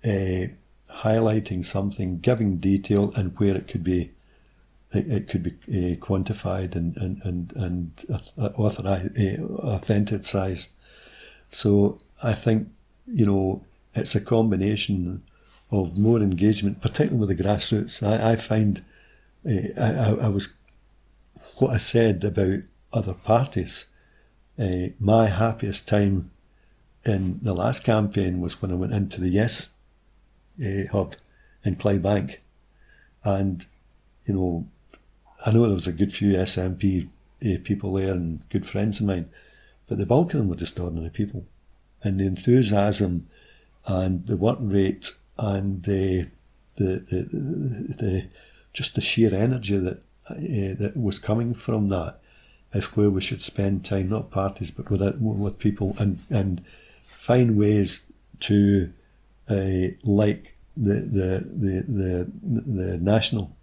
highlighting something, giving detail, and where it could be quantified and authenticized. So I think, it's a combination of more engagement, particularly with the grassroots. I find I was, what I said about other parties, my happiest time in the last campaign was when I went into the Yes hub in Clydebank. And, I know there was a good few SNP people there and good friends of mine, but the bulk of them were just ordinary people. And the enthusiasm and the work rate and the just the sheer energy that was coming from that is where we should spend time, not parties, but with people, and find ways to like the National,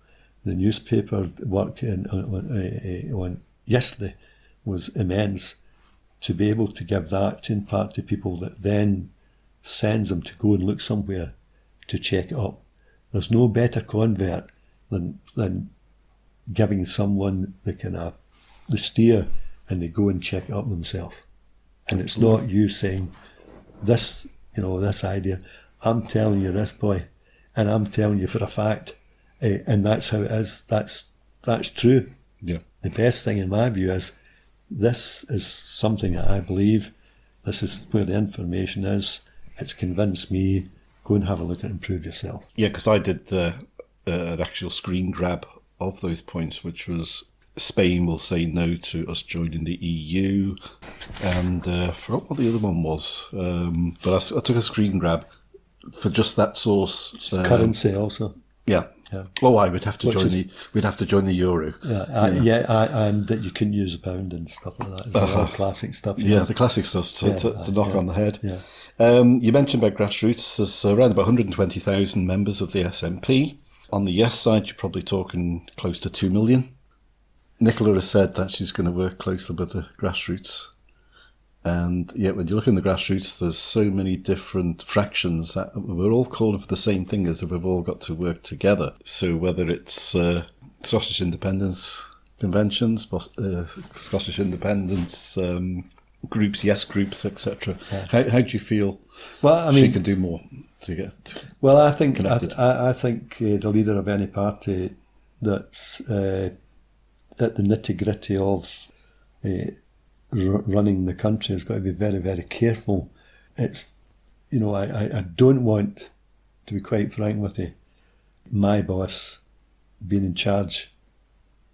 the newspaper work on yesterday was immense. To be able to give that in part to people that then sends them to go and look somewhere to check it up. There's no better convert than giving someone the steer and they go and check it up themselves. And it's not you saying this, this idea. I'm telling you this, boy, and I'm telling you for a fact, and that's how it is. That's true. Yeah. The best thing in my view is, this is something that I believe. This is where the information is. It's convinced me. Go and have a look at it and prove yourself. Yeah, because I did an actual screen grab of those points, which was Spain will say no to us joining the EU, and I forgot what the other one was. But I took a screen grab. for just that source. Currency also. Yeah. Yeah. Oh, I would have to we'd have to join the euro. And that you couldn't use a pound and stuff like that. It's all classic stuff. The classic stuff to knock on the head. Yeah. You mentioned about grassroots. There's around about 120,000 members of the SNP. On the yes side, you're probably talking close to 2 million. Nicola has said that she's going to work closely with the grassroots. And yet, when you look in the grassroots, there's so many different fractions that we're all calling for the same thing, as if we've all got to work together. So whether it's Scottish independence conventions, Scottish independence groups, yes groups, etc. Yeah. How do you feel? Well, I mean, she can do more to get. Well, I think connected? I think the leader of any party that's at the nitty gritty of running the country has got to be very, very careful. It's, I don't want, to be quite frank with you, my boss being in charge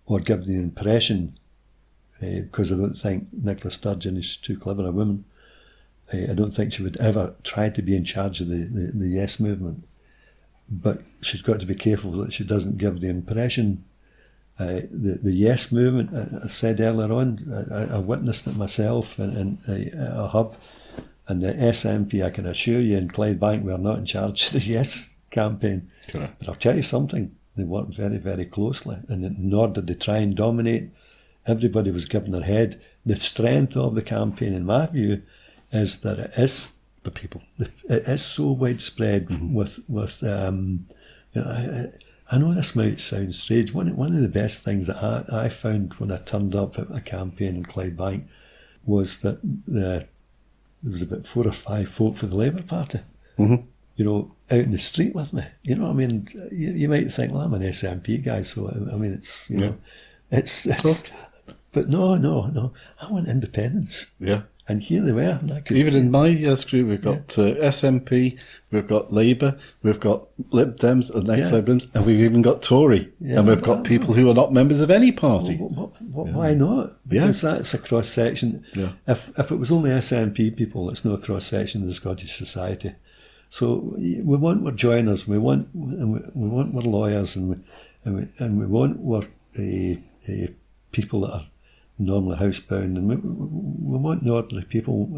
or giving the impression, because I don't think Nicola Sturgeon is too clever a woman. I don't think she would ever try to be in charge of the yes movement. But she's got to be careful that she doesn't give the impression. The yes movement, I said earlier on, I witnessed it myself in a hub, and the SNP, I can assure you, in Clydebank, we're not in charge of the yes campaign. Correct. But I'll tell you something, they worked very, very closely, and nor did they try and dominate. Everybody was giving their head. The strength of the campaign, in my view, is that it is the people. It is so widespread with I know this might sound strange. One of the best things that I found when I turned up at a campaign in Clydebank was that there was about 4 or 5 folk for the Labour Party, out in the street with me. You know what I mean? You might think, well, I'm an SNP guy, so I mean, it's, it's but no. I want independence. Yeah. And here they were. Even in my group, we've got SNP, we've got Labour, we've got Lib Dems and ex-Lib Dems, and we've even got Tory. Yeah, and we've got people who are not members of any party. Why not? Because that's a cross-section. Yeah. If it was only SNP people, it's no cross-section of the Scottish society. So we want our joiners, we want our lawyers, and we want our people that are normally housebound, and we want ordinary people,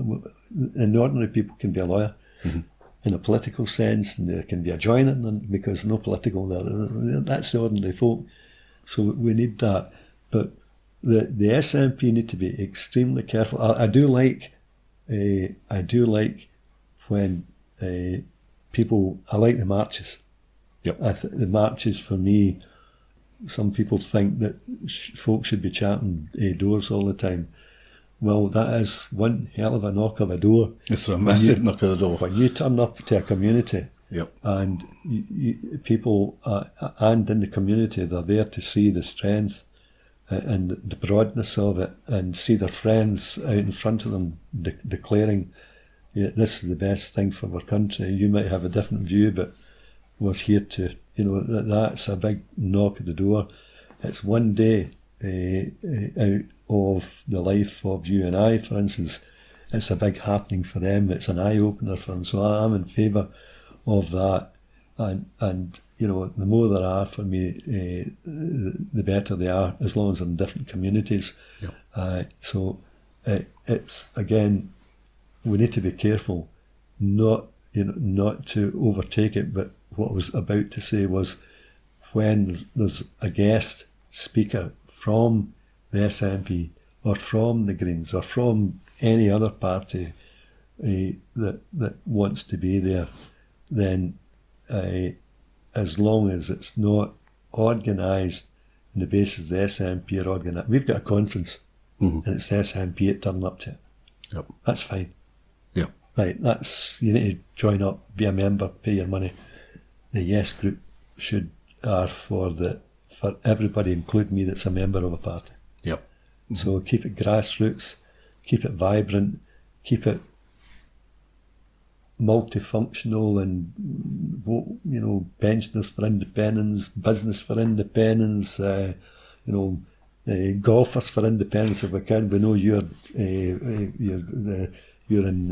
and ordinary people can be a lawyer in a political sense, and there can be a joiner, because no political, that's the ordinary folk. So we need that. But the SNP need to be extremely careful. I do like when people, I like the marches. Yep. The marches, for me, some people think that folks should be chatting doors all the time. Well, that is one hell of a knock of a door. It's a massive knock of the door. When you turn up to a community, and people and in the community, they're there to see the strength and the broadness of it, and see their friends out in front of them declaring, this is the best thing for our country. You might have a different view, but we're here to, that's a big knock at the door. It's one day out of the life of you and I, for instance. It's a big happening for them. It's an eye-opener for them. So I'm in favour of that. And the more there are for me, the better they are, as long as they're in different communities. Yep. So it's, again, we need to be careful not to overtake it. But what I was about to say was, when there's a guest speaker from the SNP or from the Greens or from any other party that wants to be there, then as long as it's not organised on the basis of the SNP are organised. We've got a conference and it's the SNP that turn up to it. Yep. That's fine. Yep. Right, you need to join up, be a member, pay your money. The yes group are for everybody, including me, that's a member of a party. Yep. So keep it grassroots, keep it vibrant, keep it multifunctional, and pensioners for independence, business for independence, golfers for independence if we can. We know you're you're in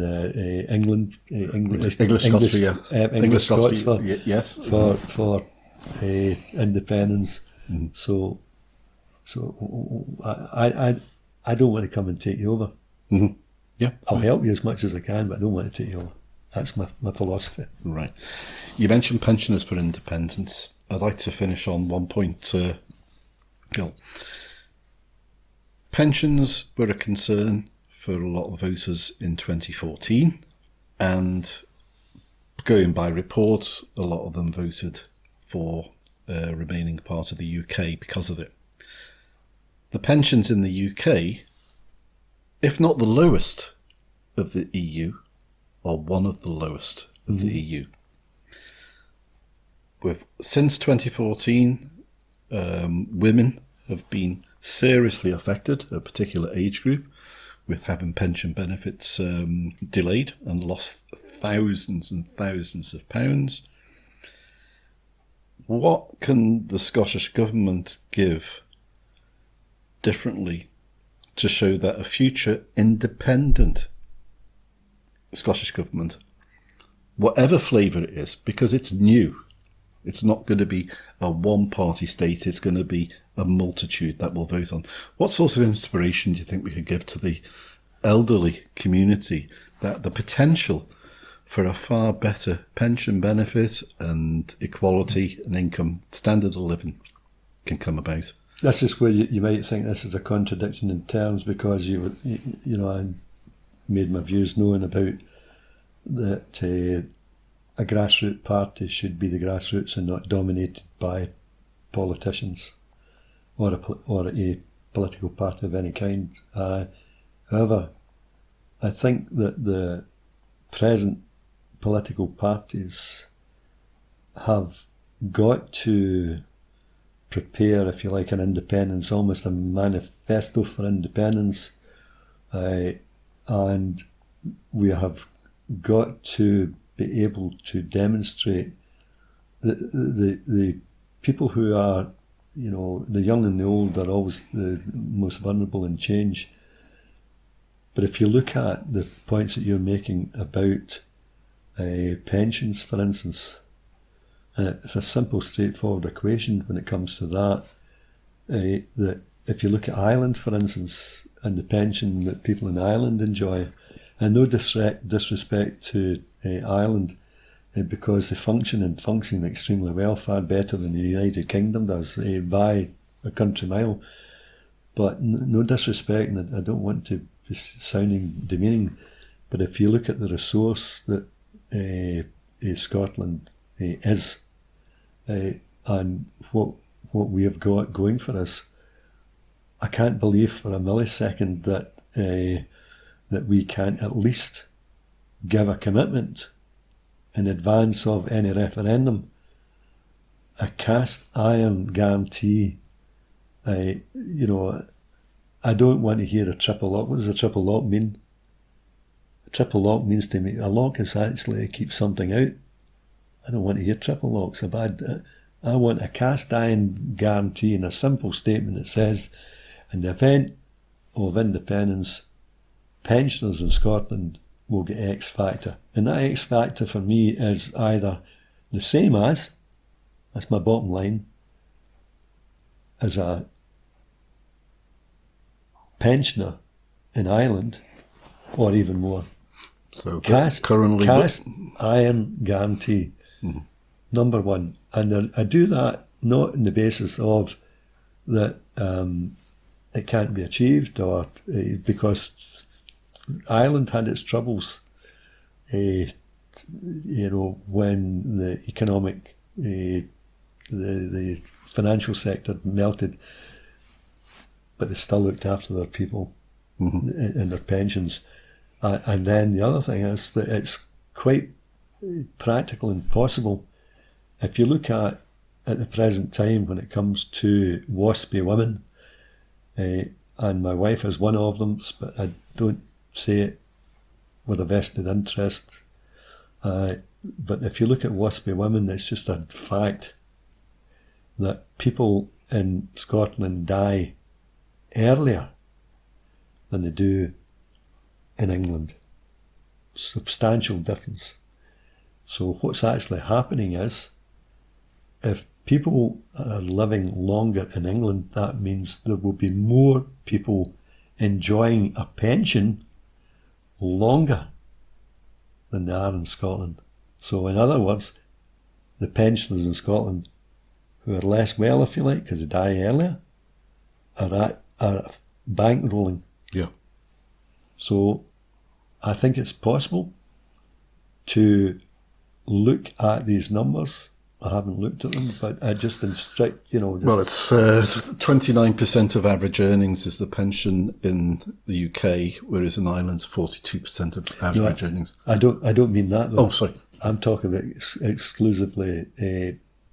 England, English Scots, yes. English Scots for, yes. for independence. So I don't want to come and take you over. Yeah. I'll help you as much as I can, but I don't want to take you over. That's my philosophy. Right. You mentioned pensioners for independence. I'd like to finish on one point, Gil. Pensions were a concern for a lot of voters in 2014, and going by reports, a lot of them voted for remaining part of the UK because of it. The pensions in the UK, if not the lowest of the EU, are one of the lowest of the EU. Since 2014, women have been seriously affected, a particular age group, with having pension benefits delayed and lost thousands and thousands of pounds. What can the Scottish Government give differently to show that a future independent Scottish Government, whatever flavour it is, because it's new, it's not going to be a one-party state, it's going to be a multitude that will vote on. What sort of inspiration do you think we could give to the elderly community that the potential for a far better pension benefit and equality and income, standard of living, can come about? This is where you might think this is a contradiction in terms, because I made my views known about that a grassroots party should be the grassroots and not dominated by politicians or a political party of any kind. However, I think that the present political parties have got to prepare, if you like, an independence, almost a manifesto for independence, and we have got to be able to demonstrate the people who are, the young and the old are always the most vulnerable in change. But if you look at the points that you're making about pensions, for instance, it's a simple, straightforward equation when it comes to that. That if you look at Ireland, for instance, and the pension that people in Ireland enjoy, and no disrespect to Ireland, because they function extremely well, far better than the United Kingdom does, by a country mile. But no disrespect, and I don't want to be sounding demeaning, but if you look at the resource that Scotland is, and what we have got going for us, I can't believe for a millisecond that we can't at least give a commitment in advance of any referendum, a cast iron guarantee. I don't want to hear a triple lock. What does a triple lock mean? A triple lock means to me, a lock is actually to keep something out. I don't want to hear triple locks. I want a cast iron guarantee and a simple statement that says, in the event of independence, pensioners in Scotland will get X factor. And that X factor for me is either the same as, that's my bottom line, as a pensioner in Ireland, or even more. So Cast iron guarantee, number one. And I do that not on the basis of that it can't be achieved, or because Ireland had its troubles, when the economic, the financial sector melted, but they still looked after their people and their pensions. And then the other thing is that it's quite practical and possible. If you look at the present time when it comes to WASPy women, and my wife is one of them, but I don't say it with a vested interest. But if you look at WASPy women, it's just a fact that people in Scotland die earlier than they do in England. substantial difference. So what's actually happening is, if people are living longer in England, that means there will be more people enjoying a pension longer than they are in Scotland. So in other words, the pensioners in Scotland who are less well, if you like, because they die earlier, are bankrolling. Yeah. So I think it's possible to look at these numbers. I haven't looked at them, but I just instruct, Well, it's 29% of average earnings is the pension in the UK, whereas in Ireland, 42% of average earnings. I don't mean that, though. Oh, sorry. I'm talking about exclusively,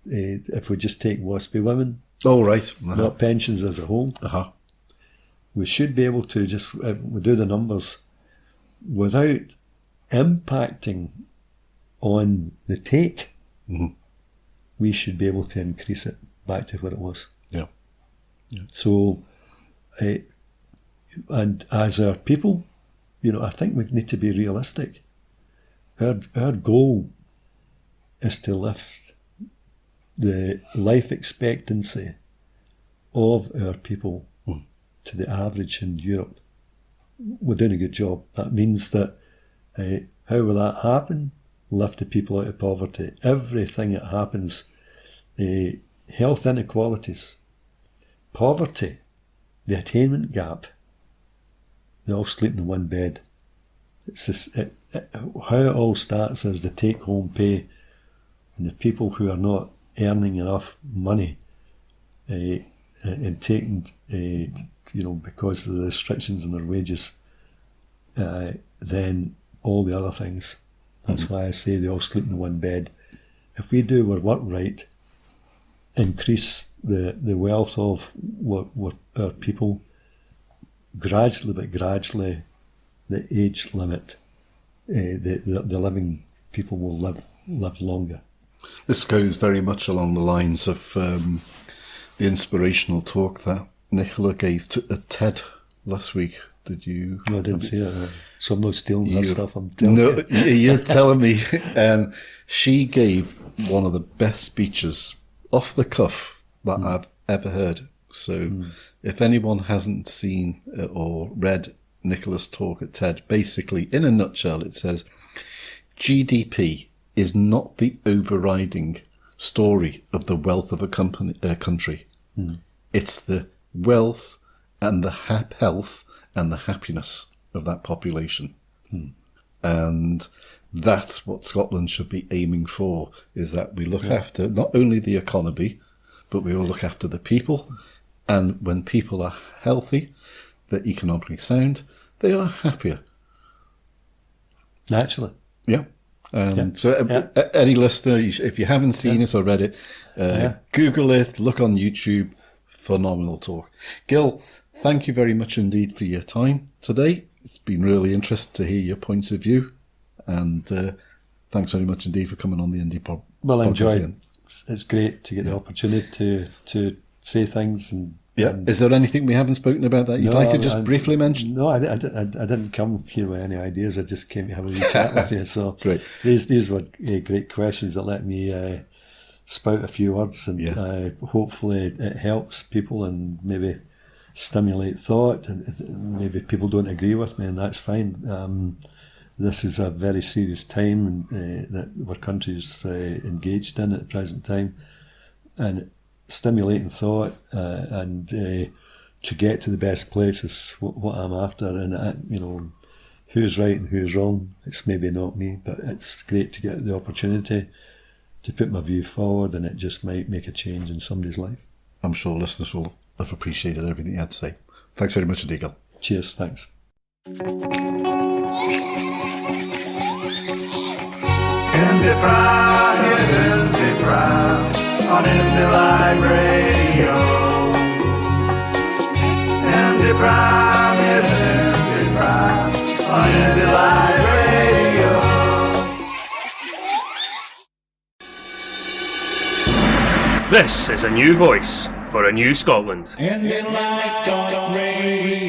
if we just take WASPy women, Oh, right. not pensions as a whole. Uh-huh. We should be able to just we do the numbers without impacting on the take. Mm-hmm. We should be able to increase it back to what it was. Yeah. So, and as our people, I think we need to be realistic. Our goal is to lift the life expectancy of our people to the average in Europe. We're doing a good job. That means that how will that happen? Lift the people out of poverty. Everything that happens, health inequalities, poverty, the attainment gap, they all sleep in one bed. It's just, how it all starts is the take-home pay, and the people who are not earning enough money and taking, because of the restrictions on their wages, then all the other things. That's why I say they all sleep in one bed. If we do our work right, increase the wealth of our people, gradually, the age limit, the living people will live longer. This goes very much along the lines of the inspirational talk that Nicola gave at TED last week. Did you? No, I didn't see it. So I'm not stealing that stuff. I'm telling you. No, you're telling me. She gave one of the best speeches off the cuff that I've ever heard. So if anyone hasn't seen or read Nicola's talk at TED, basically, in a nutshell, it says GDP is not the overriding story of the wealth of a country. It's the wealth and the health and the happiness of that population. And that's what Scotland should be aiming for, is that we look after not only the economy, but we all look after the people. And when people are healthy, they're economically sound, they are happier. Naturally. Yeah. So any listener, if you haven't seen it or read it, Google it, look on YouTube. Phenomenal talk. Gil, thank you very much indeed for your time today. It's been really interesting to hear your points of view. And thanks very much indeed for coming on the IndyPram. Well, I enjoyed it. It's great to get the opportunity to say things. And is there anything we haven't spoken about that you'd like to just briefly mention? No, I didn't come here with any ideas. I just came to have a wee chat with you. So great. These were great questions that let me spout a few words, and hopefully it helps people and maybe stimulate thought. And maybe people don't agree with me, and that's fine. This is a very serious time that our country is engaged in at the present time, and stimulating thought and to get to the best place is what I'm after. And who's right and who's wrong, it's maybe not me, but it's great to get the opportunity to put my view forward, and it just might make a change in somebody's life. I'm sure listeners will have appreciated everything you had to say. Thanks very much indeed, Gil. Cheers, thanks. IndyPram, yes, IndyPram, on Indy Live Radio. IndyPram, yes, IndyPram, on Indy Live Radio. This is a new voice for a new Scotland. IndyLive.radio.